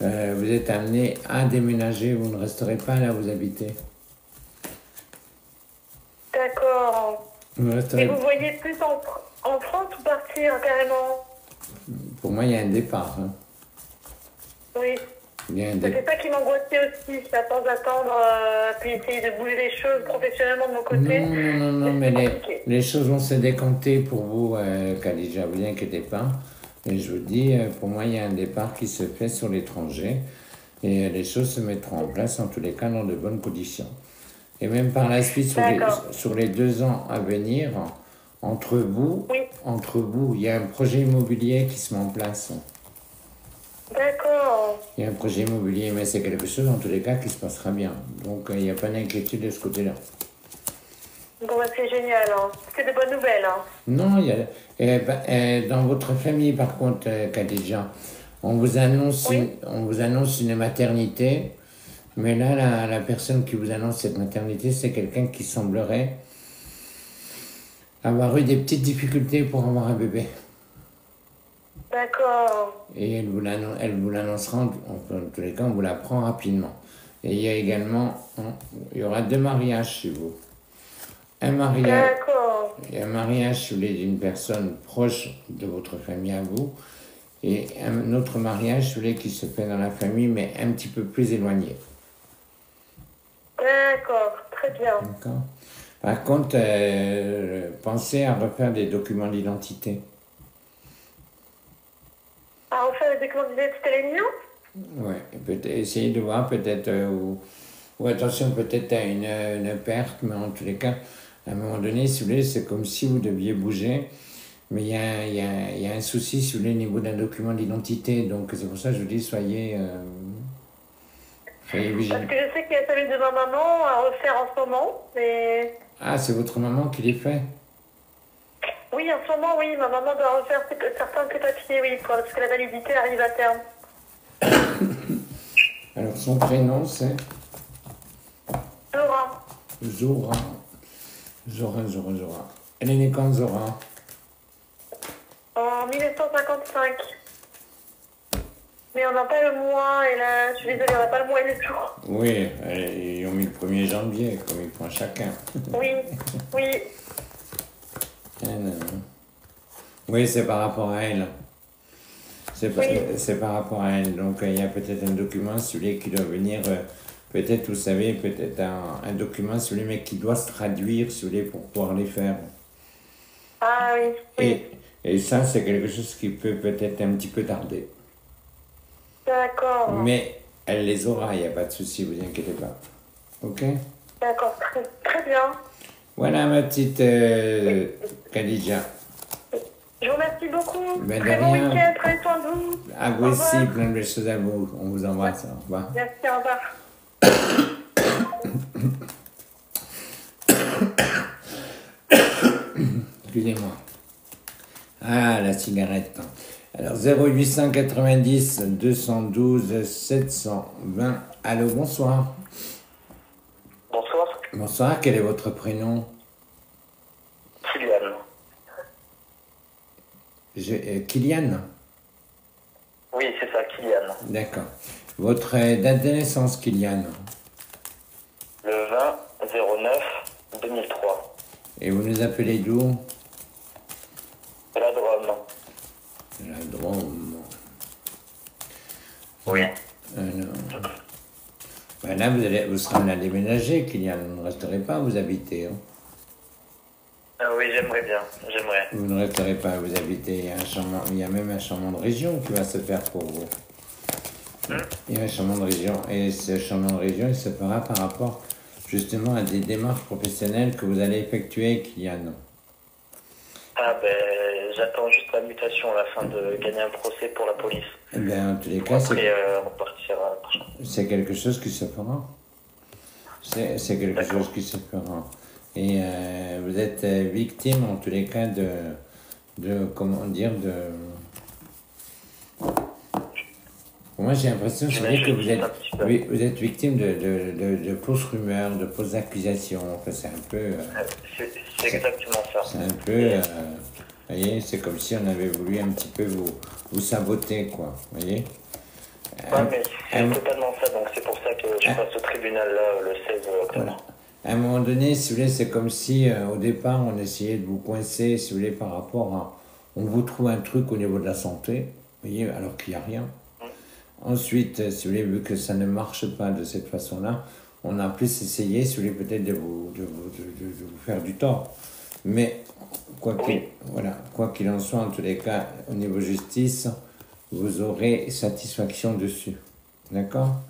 vous êtes amené à déménager, vous ne resterez pas là où vous habitez. D'accord. Et vous voyez plus en France ou partir carrément? Pour moi, il y a un départ. Hein. Oui. C'est ça qui m'angoissait aussi, j'attends d'attendre, puis essayer de bouger les choses professionnellement de mon côté. Non, mais les choses vont se décanter pour vous, Khadija, vous inquiétez pas. Et je vous dis, pour moi, il y a un départ qui se fait sur l'étranger et les choses se mettront en place, en tous les cas, dans de bonnes conditions. Et même par la suite, sur les 2 ans à venir, entre vous, il y a un projet immobilier qui se met en place. D'accord. Il y a un projet immobilier, mais c'est quelque chose, en tous les cas, qui se passera bien. Donc, il n'y a pas d'inquiétude de ce côté-là. Bon, c'est génial. Hein. C'est de bonnes nouvelles. Hein. Non, dans votre famille, par contre, Khadija, on vous annonce une maternité, mais là, la personne qui vous annonce cette maternité, c'est quelqu'un qui semblerait avoir eu des petites difficultés pour avoir un bébé. D'accord. Et elle vous l'annoncera, en tous les cas, on vous l'apprend rapidement. Et il y a également, il y aura 2 mariages chez vous. Un mariage d'une personne proche de votre famille à vous, et un autre mariage qui se fait dans la famille, mais un petit peu plus éloigné. D'accord, très bien. D'accord. Par contre, pensez à refaire des documents d'identité. À refaire des documents d'identité les miens? Oui, essayez de voir peut-être, ou attention peut-être à une perte, mais en tous les cas, à un moment donné, si vous voulez, c'est comme si vous deviez bouger, mais il y a un souci, si vous voulez, au niveau d'un document d'identité. Donc c'est pour ça que je vous dis, soyez vigilants. Parce que je sais qu'il y a celui de ma maman à refaire en ce moment, mais... Ah, c'est votre maman qui les fait? Oui, en ce moment, oui, ma maman doit refaire certains papiers, oui, parce que la validité arrive à terme. Alors son prénom, c'est? Zora. Zora. Elle est née quand, Zora? En 1955. Mais on n'a pas le mois et là, je suis désolée, on n'a pas le mois et le jour. Oui, ils ont mis le 1er janvier, comme ils font chacun. Oui. Oui, c'est par rapport à elle. C'est par rapport à elle. Donc, il y a peut-être un document, celui qui doit venir... peut-être, vous savez, peut-être un document, celui mais qui doit se traduire, celui pour pouvoir les faire. Ah oui. Et ça, c'est quelque chose qui peut peut-être un petit peu tarder. D'accord. Mais elle les aura, il n'y a pas de souci, vous inquiétez pas. Ok? D'accord, très bien. Voilà ma petite Khadija. Je vous remercie beaucoup. Ben, de Très bon rien. week-end, prenez soin de vous. À vous Au aussi, revoir. plein de belles choses à vous. On vous embrasse. Au revoir. Merci, au revoir. Excusez-moi. Ah, la cigarette. Alors, 0890 212 720. Allô, bonsoir. Bonsoir, Bonsoir, quel est votre prénom? Kylian. Kylian? Oui, c'est ça, Kylian. D'accord. Votre date de naissance, Kylian? Le 20-09-2003. Et vous nous appelez d'où? De la Drôme. La Drôme. Oui. Non. Ben là, vous serez amené à déménager, Kylian. Vous ne resterez pas à vous habiter. Hein. Oui, j'aimerais bien, j'aimerais. Vous ne resterez pas à vous habiter. Il y a même un changement de région qui va se faire pour vous. Il y a un changement de région. Et ce changement de région, il se fera par rapport justement à des démarches professionnelles que vous allez effectuer, Kylian. Ah ben, j'attends juste la mutation à la fin de gagner un procès pour la police. Eh bien, en tous les cas, Après, repartir à... c'est quelque chose qui se fera. C'est quelque chose qui se fera. Et vous êtes victime, en tous les cas, comment dire, Moi, j'ai l'impression, c'est vrai que vous êtes, oui, vous êtes victime de fausses rumeurs, de fausses accusations. Enfin, c'est un peu... c'est exactement ça. C'est un peu... vous voyez, c'est comme si on avait voulu un petit peu vous saboter, quoi. Vous voyez? Ouais, mais c'est totalement ça. Donc, c'est pour ça que je passe au tribunal, là, le 16 octobre. Voilà. À un moment donné, si vous voulez, c'est comme si, au départ, on essayait de vous coincer, si vous voulez, par rapport à... On vous trouve un truc au niveau de la santé, vous voyez, alors qu'il n'y a rien. Ensuite, si vous voulez, vu que ça ne marche pas de cette façon-là, on a plus essayé, si vous voulez, peut-être de vous faire du tort. Mais, quoi qu'il en soit, en tous les cas, au niveau justice, vous aurez satisfaction dessus. D'accord?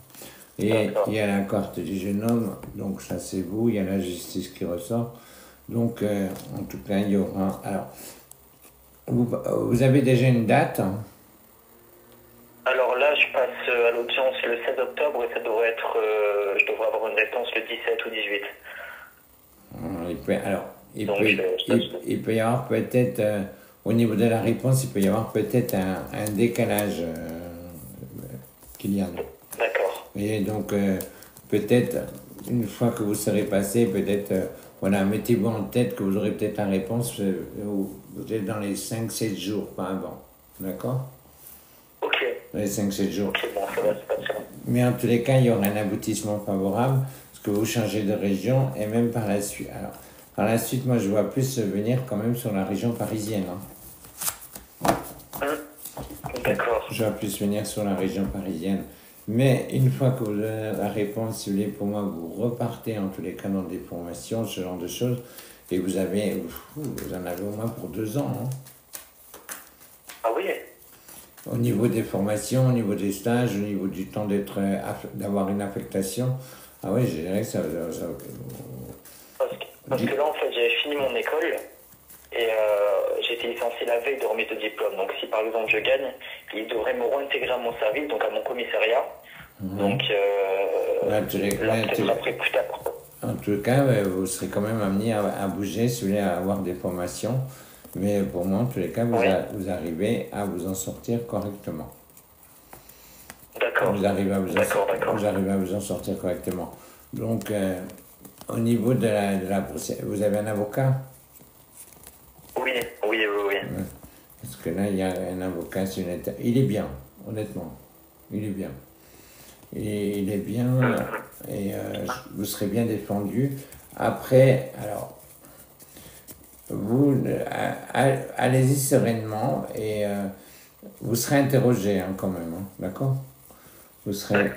Et il y a la carte du jeune homme, donc ça c'est vous, il y a la justice qui ressort. Donc, en tout cas, il y aura... Alors, vous avez déjà une date? Alors là, je passe à l'audience le 16 octobre et ça devrait être... je devrais avoir une réponse le 17 ou 18. Il peut y avoir peut-être, au niveau de la réponse, il peut y avoir peut-être un décalage, Kylian. D'accord. Et donc, peut-être, une fois que vous serez passé, peut-être, voilà, mettez-vous en tête que vous aurez peut-être la réponse peut-être dans les 5-7 jours, pas avant. D'accord? Ok. Dans les 5-7 jours. Ok, bon, ça va, c'est pas ça. Mais en tous les cas, il y aura un aboutissement favorable, parce que vous changez de région, et même par la suite. Alors, par la suite, moi, je vois plus venir quand même sur la région parisienne. Hein. D'accord. Je vois plus venir sur la région parisienne. Mais une fois que vous avez la réponse, si vous voulez, pour moi, vous repartez en tous les cas dans des formations, ce genre de choses, et vous en avez au moins pour 2 ans. Hein. Ah oui? Au niveau des formations, au niveau des stages, au niveau du temps d'avoir une affectation, ah oui, je dirais que ça... Parce que là, en fait, j'avais fini mon école et j'ai été licencié la veille de remise de diplôme. Donc, si par exemple je gagne, ils devraient me réintégrer à mon service, donc à mon commissariat. Donc, peut-être après, plus tard. En tout cas, vous serez quand même amené à bouger, si vous voulez, à avoir des formations. Mais pour moi, en tous les cas, vous arrivez à vous en sortir correctement. D'accord. Vous arrivez à vous en sortir correctement. Donc, au niveau de la procédure, vous avez un avocat? Oui. Parce que là, il y a un avocat sur il est bien, honnêtement. Il est bien. Et il est bien, et vous serez bien défendu. Après, alors, vous, allez-y sereinement et vous serez interrogé hein, quand même, hein, d'accord? Vous serez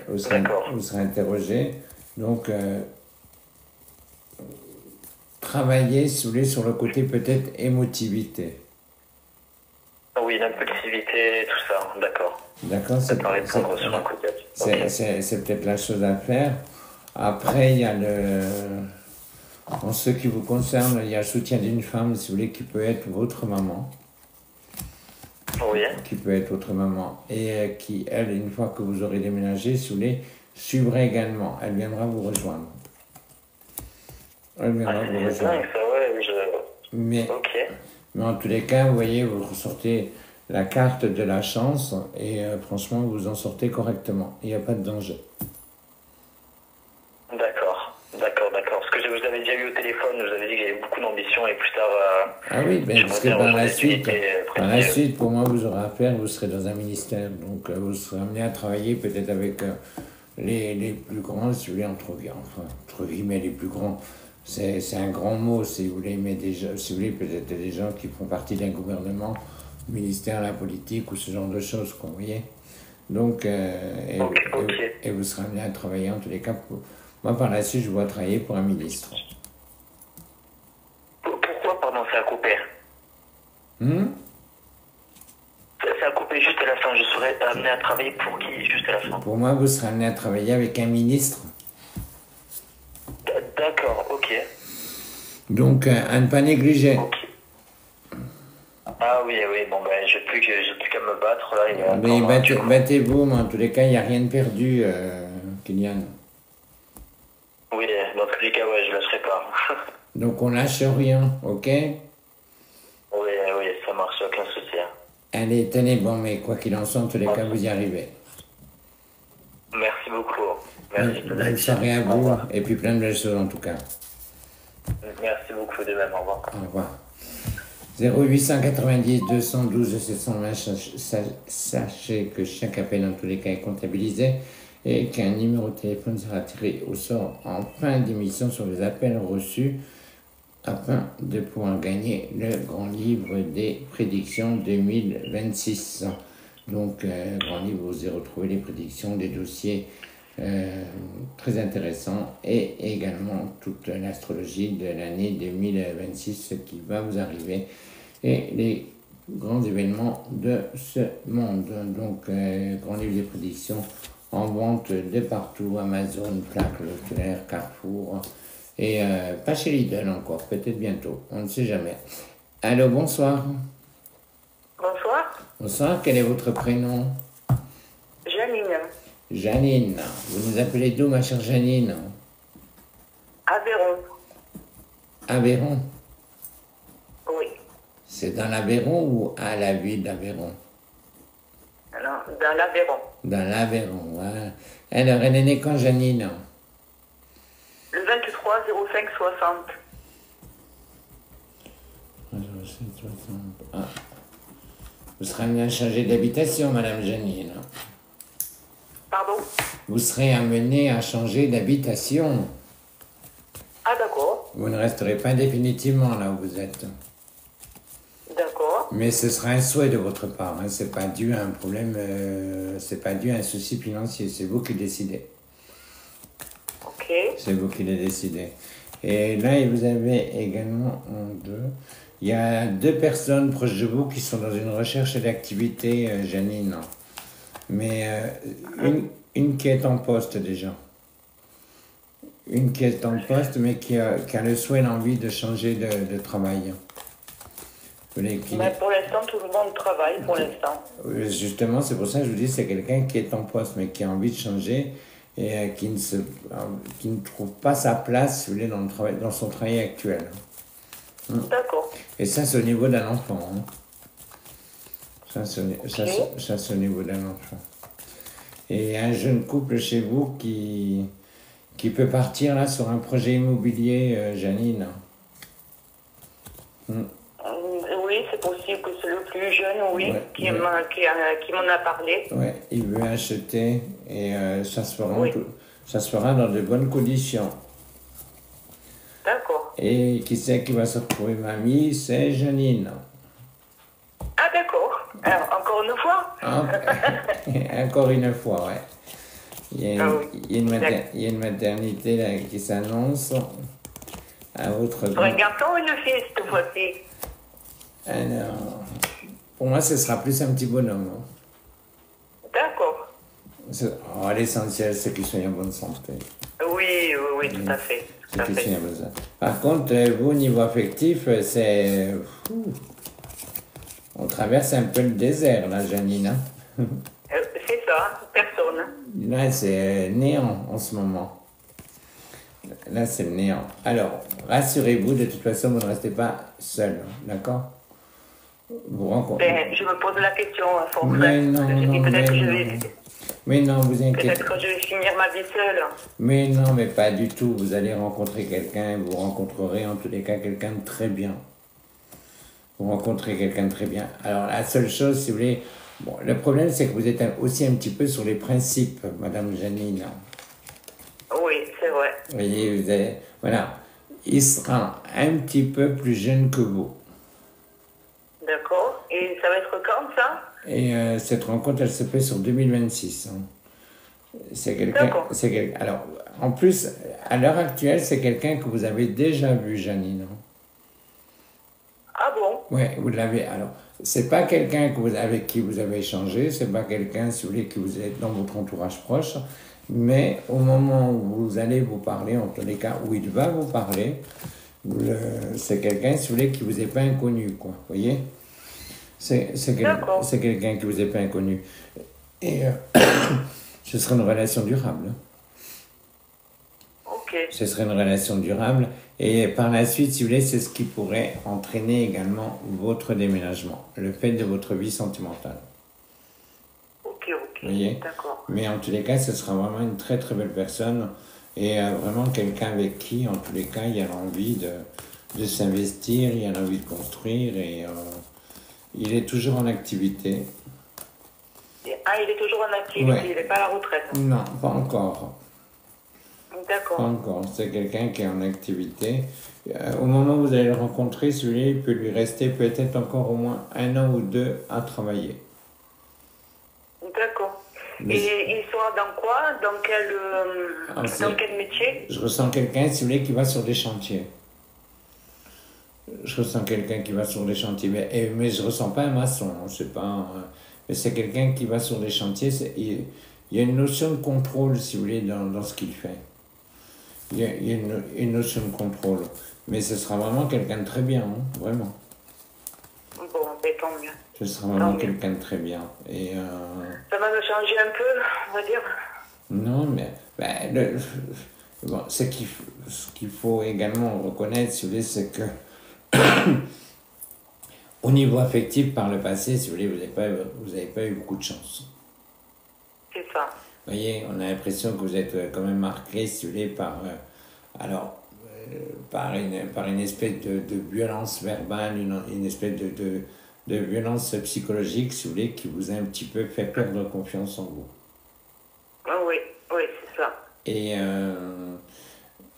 interrogé. Donc, travaillez, si vous voulez, sur le côté peut-être émotivité. Oui, l'impulsivité, tout ça, d'accord. D'accord, c'est peut-être la chose à faire. Après, il y a en ce qui vous concerne, il y a le soutien d'une femme, si vous voulez, qui peut être votre maman. Oui. qui peut être votre maman, et qui, elle, une fois que vous aurez déménagé, si vous voulez, suivra également. Elle viendra vous rejoindre. Elle viendra vous C'est rejoindre. dingue, ça, ouais. Mais, Ok. mais en tous les cas, vous voyez, vous ressortez la carte de la chance, et franchement, vous en sortez correctement. Il n'y a pas de danger. D'accord. Parce que je vous avais déjà eu au téléphone, je vous avais dit que j'avais beaucoup d'ambition et plus tard. Ah oui, ben, parce que j'aimerais bien par la rejoindre des suite, unités par la précises. suite, pour moi, vous aurez affaire, vous serez dans un ministère, donc vous serez amené à travailler peut-être avec les plus grands, si vous voulez, entre guillemets, les plus grands. C'est un grand mot, si vous voulez, mais déjà, si vous voulez, peut-être des gens qui font partie d'un gouvernement, ministère, la politique ou ce genre de choses, quoi, vous voyez. Donc, Ok. et vous serez amené à travailler en tous les cas. Moi, par la suite, je vois travailler pour un ministre. Pourquoi, pardon, ça a coupé Hum? Ça a coupé juste à la fin. Je serais amené à travailler pour qui juste à la fin? Pour moi, vous serez amené à travailler avec un ministre. D'accord, ok. Donc, à ne pas négliger. Ok. Ah oui, bon ben j'ai plus qu'à me battre là. Il y a Mais encore un petit coup. battez-vous, mais en tous les cas, il n'y a rien de perdu, Kylian. Oui, dans tous les cas, ouais, je lâcherai pas. Donc, on lâche rien, ok? Oui, ça marche, aucun souci. Allez, tenez bon, mais quoi qu'il en soit, en tous les cas, vous y arrivez. Merci beaucoup. Merci. Bonne soirée à Au vous, revoir. et puis plein de belles choses en tout cas. Merci beaucoup de même, au revoir. Au revoir. 0890 212 720, sachez que chaque appel en tous les cas est comptabilisé et qu'un numéro de téléphone sera tiré au sort en fin d'émission sur les appels reçus afin de pouvoir gagner le grand livre des prédictions 2026. Donc, grand livre, vous y retrouvez les prédictions, des dossiers très intéressants et également toute l'astrologie de l'année 2026 qui va vous arriver et les grands événements de ce monde. Donc, grand livre des prédictions en vente de partout, Amazon, Plaque, Leclerc, Carrefour et pas chez Lidl encore, peut-être bientôt, on ne sait jamais. Allô, bonsoir. Bonsoir, Bonsoir, quel est votre prénom? Janine, Janine. Vous nous appelez d'où, ma chère Janine? Aveyron. Aveyron. Oui. C'est dans l'Aveyron ou à la ville d'Aveyron? Alors, dans l'Aveyron. Dans l'Aveyron, ouais. Alors, elle est née quand, Janine? Le 23 05 60. Ah. Vous serez amenée à changer d'habitation, Madame Janine. Pardon? Vous serez amenée à changer d'habitation. Ah, d'accord. Vous ne resterez pas définitivement là où vous êtes. D'accord. Mais ce sera un souhait de votre part. Hein. C'est pas dû à un problème, c'est pas dû à un souci financier. C'est vous qui décidez. Ok. C'est vous qui l'avez décidé. Et là, vous avez également il y a 2 personnes proches de vous qui sont dans une recherche d'activité, Janine. Mais une qui est en poste déjà. Une qui est en poste, mais qui a le souhait et l'envie de changer de travail. Mais pour l'instant, tout le monde travaille, pour l'instant. Justement, c'est pour ça que je vous dis, c'est quelqu'un qui est en poste, mais qui a envie de changer et qui ne trouve pas sa place, si vous voulez, dans son travail actuel. D'accord. Et ça, c'est au niveau d'un enfant. Hein. Ça, c'est au niveau d'un enfant. Et un jeune couple chez vous qui peut partir là sur un projet immobilier, Janine. Oui, c'est possible que c'est le plus jeune, oui, Ouais, qui ouais. m'en a parlé. Ouais, il veut acheter et ça se fera, Oui. ça se fera dans de bonnes conditions. D'accord. Et qui c'est qui va se retrouver mamie? C'est Janine. Ah, d'accord. Alors, encore une fois? Encore une fois, ouais. Il y a Ah oui. il y a une maternité là, qui s'annonce à votre Pour un garçon ou une fille, cette fois-ci? Alors, pour moi, ce sera plus un petit bonhomme. D'accord. L'essentiel, c'est qu'il soit en bonne santé. Oui, tout à fait. Tout à C'est qu'il fait. soit en bonne santé. Par contre, vous, au niveau affectif, c'est... On traverse un peu le désert, là, Janine. Hein. C'est ça, personne. Là, c'est néant en ce moment. Là, c'est le néant. Alors, rassurez-vous, de toute façon, vous ne restez pas seul, d'accord? Vous rencontrez... Ben, je me pose la question, à force. Mais non, Je dis non, peut-être mais que je non. vais... Mais non, vous inquiétez. Peut-être que je vais finir ma vie seule. Mais non, mais pas du tout. Vous allez rencontrer quelqu'un, vous rencontrerez en tous les cas quelqu'un de très bien. Vous rencontrez quelqu'un de très bien. Alors, la seule chose, si vous voulez... Bon, le problème, c'est que vous êtes aussi un petit peu sur les principes, Madame Janine. Oui, c'est vrai. Vous voyez, vous avez... Voilà. Il sera un petit peu plus jeune que vous. D'accord. Et ça va être quand, ça? Et cette rencontre, elle se fait sur 2026. Hein. C'est quelqu'un... D'accord. Alors, en plus, à l'heure actuelle, c'est quelqu'un que vous avez déjà vu, Janine. Hein. Ah bon? Oui, vous l'avez. Alors, c'est pas quelqu'un avec qui vous avez échangé, c'est pas quelqu'un, si vous voulez, qui vous est dans votre entourage proche, mais au moment où vous allez vous parler, en tous les cas, où il va vous parler, c'est quelqu'un, si vous voulez, qui vous est pas inconnu, quoi. Vous voyez? C'est quelqu'un qui vous est pas inconnu. Et ce serait une relation durable. Ok. Ce serait une relation durable. Et par la suite, si vous voulez, c'est ce qui pourrait entraîner également votre déménagement, le fait de votre vie sentimentale. Ok, Vous voyez? d'accord. Mais en tous les cas, ce sera vraiment une très très belle personne et vraiment quelqu'un avec qui, en tous les cas, il y a l'envie de s'investir, il y a l'envie de construire et il est toujours en activité. Ah, il est toujours en activité, Ouais. il n'est pas à la retraite. Non, pas encore. Pas D'accord. encore. C'est quelqu'un qui est en activité. Au moment où vous allez le rencontrer, celui-là, il peut lui rester peut-être encore au moins 1 an ou 2 à travailler. D'accord. Mais Et il sera dans quoi? Dans quel métier? je ressens quelqu'un, si vous voulez, qui va sur des chantiers. Je ressens quelqu'un qui va sur des chantiers. Mais je ne ressens pas un maçon. Hein, c'est pas mais c'est quelqu'un qui va sur des chantiers. Il y a une notion de contrôle, si vous voulez, dans ce qu'il fait. Il y a une notion de contrôle. Mais ce sera vraiment quelqu'un de très bien, hein, vraiment. Bon, ben tant mieux. Ce sera vraiment quelqu'un de très bien. Et, Ça va me changer un peu, on va dire. non, mais bon, ce qu'il faut également reconnaître, si vous voulez, c'est que au niveau affectif, par le passé, si vous voulez, vous n'avez pas eu beaucoup de chance. C'est ça. Vous voyez, on a l'impression que vous êtes quand même marqué, si vous voulez, par une espèce de violence verbale, une espèce de violence psychologique, si vous voulez, qui vous a un petit peu fait perdre confiance en vous. Ah oui, c'est ça. Et,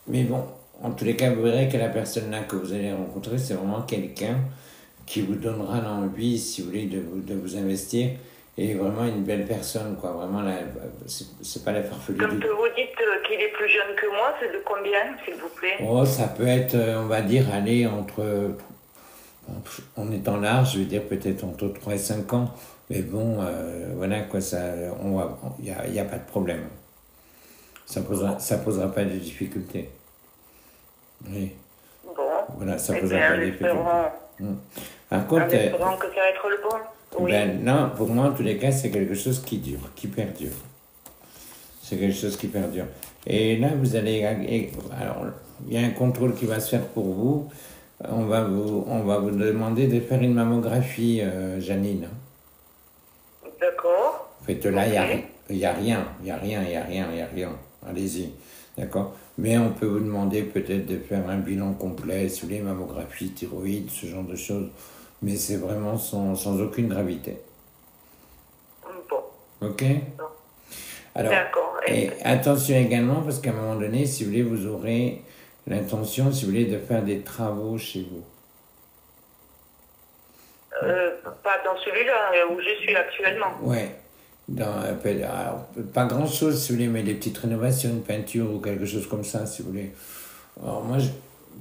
mais bon, en tous les cas, vous verrez que la personne là que vous allez rencontrer, c'est vraiment quelqu'un qui vous donnera l'envie, si vous voulez, de vous investir. Et vraiment une belle personne, quoi. Vraiment, c'est pas la farfelue. Quand vous dites qu'il est plus jeune que moi, c'est de combien, s'il vous plaît? Oh, ça peut être, on va dire, aller en étant large, je veux dire peut-être entre 3 et 5 ans. Mais bon, voilà, quoi, il n'y a pas de problème. Ça posera pas de difficultés. Oui. Bon. Voilà, ça posera pas de difficultés. Par contre, en espérant que ça va être le bon. Oui. Ben non, pour moi, en tous les cas, c'est quelque chose qui dure, qui perdure. C'est quelque chose qui perdure. Et là, vous allez... Alors, il y a un contrôle qui va se faire pour vous. On va vous demander de faire une mammographie, Janine. D'accord. En fait, là, il n'y a rien. Allez-y, d'accord? Mais on peut vous demander peut-être de faire un bilan complet, si vous voulez, mammographie, thyroïde, ce genre de choses. Mais c'est vraiment sans aucune gravité. Bon. Ok? Bon. Alors, d'accord. Et attention également, parce qu'à un moment donné, si vous voulez, vous aurez l'intention, si vous voulez, de faire des travaux chez vous. Pas dans celui-là où je suis actuellement. Ouais. Alors, pas grand-chose, si vous voulez, mais des petites rénovations, une peinture ou quelque chose comme ça, si vous voulez. Alors moi,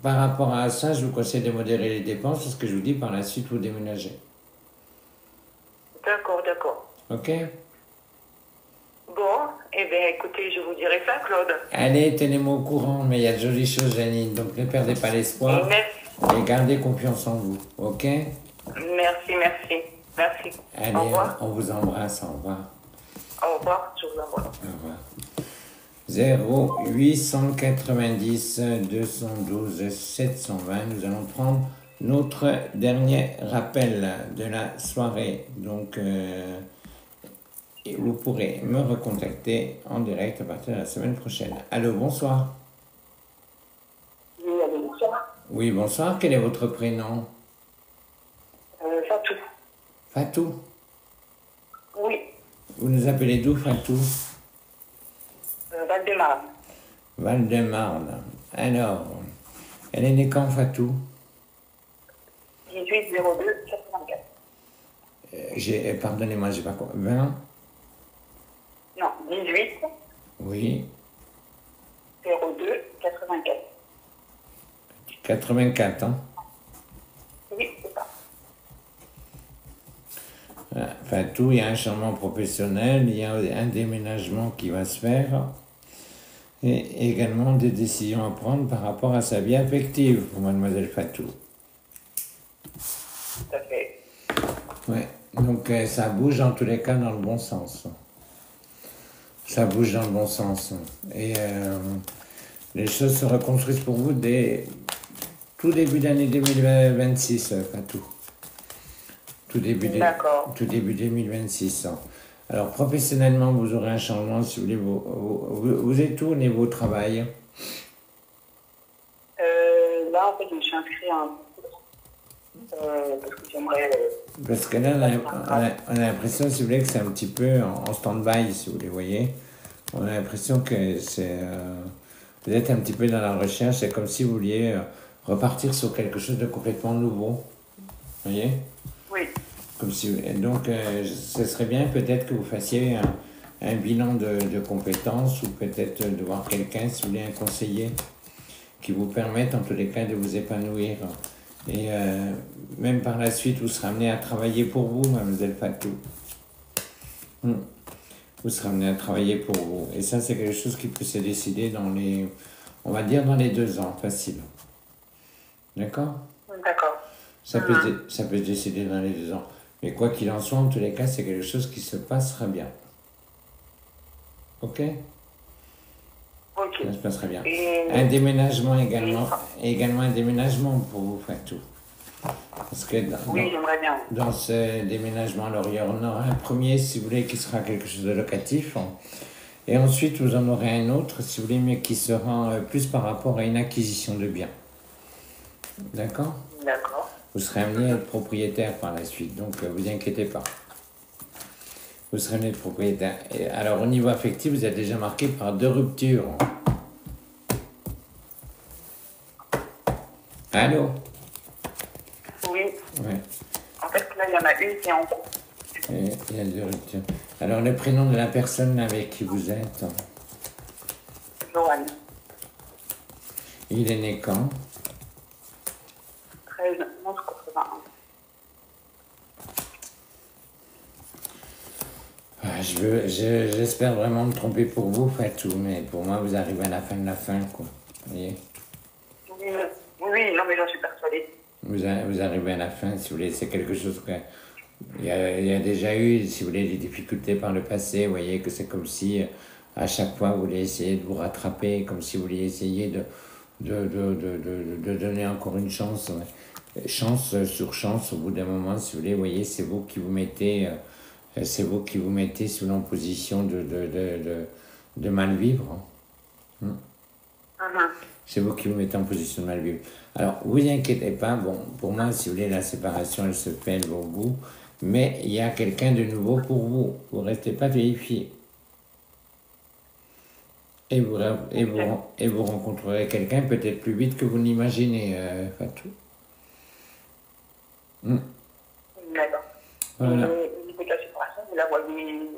par rapport à ça, je vous conseille de modérer les dépenses, parce que je vous dis, par la suite, vous déménagez. D'accord. Ok? Bon, eh bien, écoutez, je vous dirai ça, Claude. Allez, tenez-moi au courant, mais il y a de jolies choses, Janine, donc ne perdez pas l'espoir Merci. et gardez confiance en vous, ok? Merci. Merci. Allez, Au revoir. on vous embrasse, au revoir. Au revoir, je vous envoie. Au revoir. 0890 212 720. Nous allons prendre notre dernier rappel de la soirée. Donc, vous pourrez me recontacter en direct à partir de la semaine prochaine. Allô, bonsoir. Oui, allez, bonsoir. Oui, bonsoir. Quel est votre prénom? Fatou. Fatou. Oui, Vous nous appelez d'où, Fatou? Val-de-Marne. Val-de-Marne. Alors, elle est née quand, Fatou? 18-02-84. Pardonnez-moi, j'ai pas quoi. 20? Non, 18 Oui. 02 84. 84, hein? Oui, c'est ça. Fatou, il y a un changement professionnel, il y a un déménagement qui va se faire, et également des décisions à prendre par rapport à sa vie affective pour mademoiselle Fatou. Tout à fait. Ouais. Donc ça bouge en tous les cas dans le bon sens. Ça bouge dans le bon sens. Et les choses se reconstruisent pour vous dès tout début d'année 2026, Fatou. Tout début 2026. Alors, professionnellement, vous aurez un changement, si vous voulez. Vous êtes où au niveau travail? Là, en fait, je me suis inscrite à un cours. Parce que j'aimerais... Parce que là, on a l'impression, si vous voulez, que c'est un petit peu en stand-by, si vous les voyez. On a l'impression que vous êtes un petit peu dans la recherche. C'est comme si vous vouliez repartir sur quelque chose de complètement nouveau. Vous voyez? Oui. Comme si, donc, ce serait bien peut-être que vous fassiez un bilan de compétences ou peut-être de voir quelqu'un, si vous voulez, un conseiller qui vous permette en tous les cas de vous épanouir. Et même par la suite, vous serez amené à travailler pour vous, mademoiselle Fatou. Vous serez amené à travailler pour vous. Et ça, c'est quelque chose qui peut se décider dans les, on va dire, dans les 2 ans, facile. D'accord? D'accord. Ça peut se décider dans les 2 ans. Mais quoi qu'il en soit, en tous les cas, c'est quelque chose qui se passera bien. Ok? Ok. Ça se passera bien. Et... Un déménagement également un déménagement pour vous, Fatou. Parce que oui, j'aimerais bien. Dans ce déménagement, alors il y en aura un premier, si vous voulez, qui sera quelque chose de locatif. Et ensuite, vous en aurez un autre, si vous voulez, mais qui sera plus par rapport à une acquisition de biens. D'accord? D'accord. Vous serez amené à être propriétaire par la suite, donc vous inquiétez pas. Vous serez amené à être propriétaire. Et alors, au niveau affectif, vous êtes déjà marqué par 2 ruptures. Allô? Oui. Ouais. En fait, là, il y en a une qui est en cours. Il y a 2 ruptures. Alors, le prénom de la personne avec qui vous êtes? Joanne. Il est né quand? 13 11 81. J'espère vraiment me tromper pour vous, Fatou, mais pour moi, vous arrivez à la fin de la fin, quoi. Vous voyez? Oui, non, mais j'en suis persuadée. Vous arrivez à la fin, si vous voulez, c'est quelque chose que... Il y a déjà eu, si vous voulez, des difficultés par le passé. Vous voyez que c'est comme si, à chaque fois, vous voulez essayer de vous rattraper, comme si vous vouliez essayer de donner encore une chance. Ouais. Chance sur chance, au bout d'un moment, si vous voulez, c'est vous qui vous mettez... c'est vous qui vous mettez sous en position de mal vivre. C'est vous qui vous mettez en position de mal vivre. Alors, vous inquiétez pas, bon, pour moi, si vous voulez, la séparation, elle se fait pour vous, mais il y a quelqu'un de nouveau pour vous. Vous ne restez pas vérifié. Et vous rencontrerez quelqu'un peut-être plus vite que vous n'imaginez, Fatou. D'accord. Voilà. Au niveau de la séparation, vous la voyez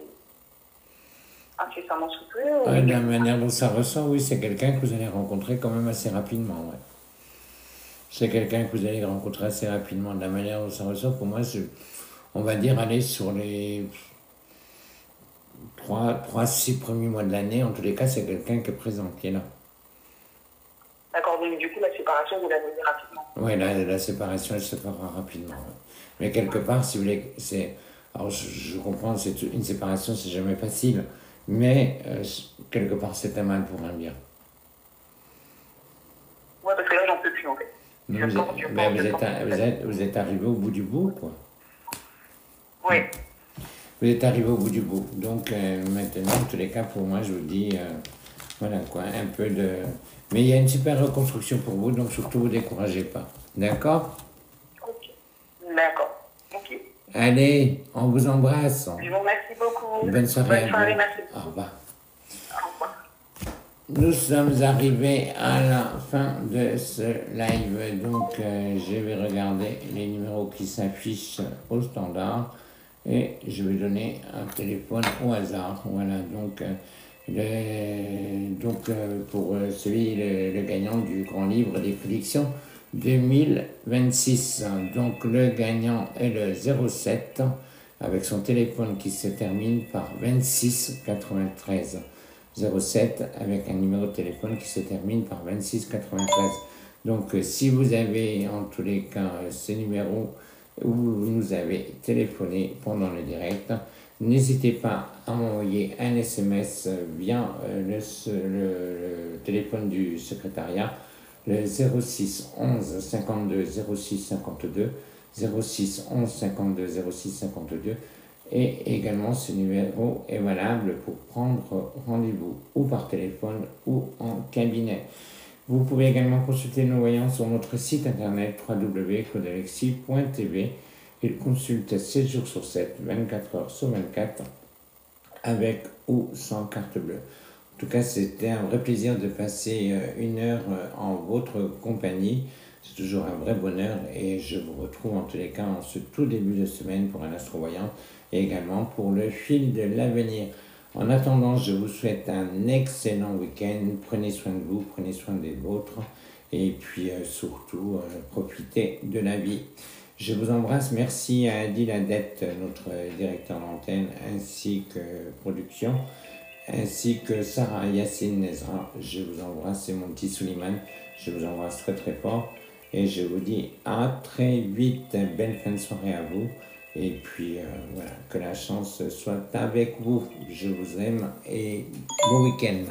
incessamment sous peu De la manière dont ça ressort, oui, c'est quelqu'un que vous allez rencontrer quand même assez rapidement. Ouais. C'est quelqu'un que vous allez rencontrer assez rapidement. De la manière dont ça ressort, pour moi, on va dire aller sur les 3-6 premiers mois de l'année. En tous les cas, c'est quelqu'un qui est présent, qui est là. D'accord, D'accord, donc du coup, la séparation, vous la voulez rapidement. Oui, la séparation, elle se fera rapidement. Ouais. Mais quelque part, si vous voulez, c'est... Alors, je comprends, c'est une séparation, c'est jamais facile. Mais, quelque part, c'est un mal pour un bien. Ouais, parce que là, j'en peux plus, en fait. Vous êtes arrivé au bout du bout, quoi. Oui. Vous êtes arrivé au bout du bout. Donc, maintenant, en tous les cas, pour moi, je vous dis, voilà, quoi, un peu de... Mais il y a une super reconstruction pour vous, donc surtout, vous ne découragez pas. D'accord? Ok. D'accord. Ok. Allez, on vous embrasse. Je vous remercie beaucoup. Bonne soirée. Bonne soirée, merci. Au revoir. Au revoir. Nous sommes arrivés à la fin de ce live, donc je vais regarder les numéros qui s'affichent au standard et je vais donner un téléphone au hasard. Voilà, donc, pour celui, le gagnant du grand livre des prédictions 2026. Donc le gagnant est le 07 avec son téléphone qui se termine par 2693. 07 avec un numéro de téléphone qui se termine par 2693. Donc si vous avez en tous les cas ces numéros où vous nous avez téléphoné pendant le direct, n'hésitez pas à m'envoyer un SMS via le téléphone du secrétariat, le 06 11 52 06 52, 06 11 52 06 52. Et également, ce numéro est valable pour prendre rendez-vous ou par téléphone ou en cabinet. Vous pouvez également consulter nos voyants sur notre site internet www.codealexis.tv. Il consulte 7 jours sur 7, 24 heures sur 24, avec ou sans carte bleue. En tout cas, c'était un vrai plaisir de passer une heure en votre compagnie. C'est toujours un vrai bonheur et je vous retrouve en tous les cas en ce tout début de semaine pour un astrovoyant et également pour le fil de l'avenir. En attendant, je vous souhaite un excellent week-end. Prenez soin de vous, prenez soin des vôtres et puis surtout profitez de la vie. Je vous embrasse. Merci à Adi Ladette, notre directeur d'antenne, ainsi que production, ainsi que Sarah Yassine Nezra. Je vous embrasse, c'est mon petit Souliman. Je vous embrasse très très fort. Et je vous dis à très vite. Belle fin de soirée à vous. Et puis voilà, que la chance soit avec vous. Je vous aime et bon week-end.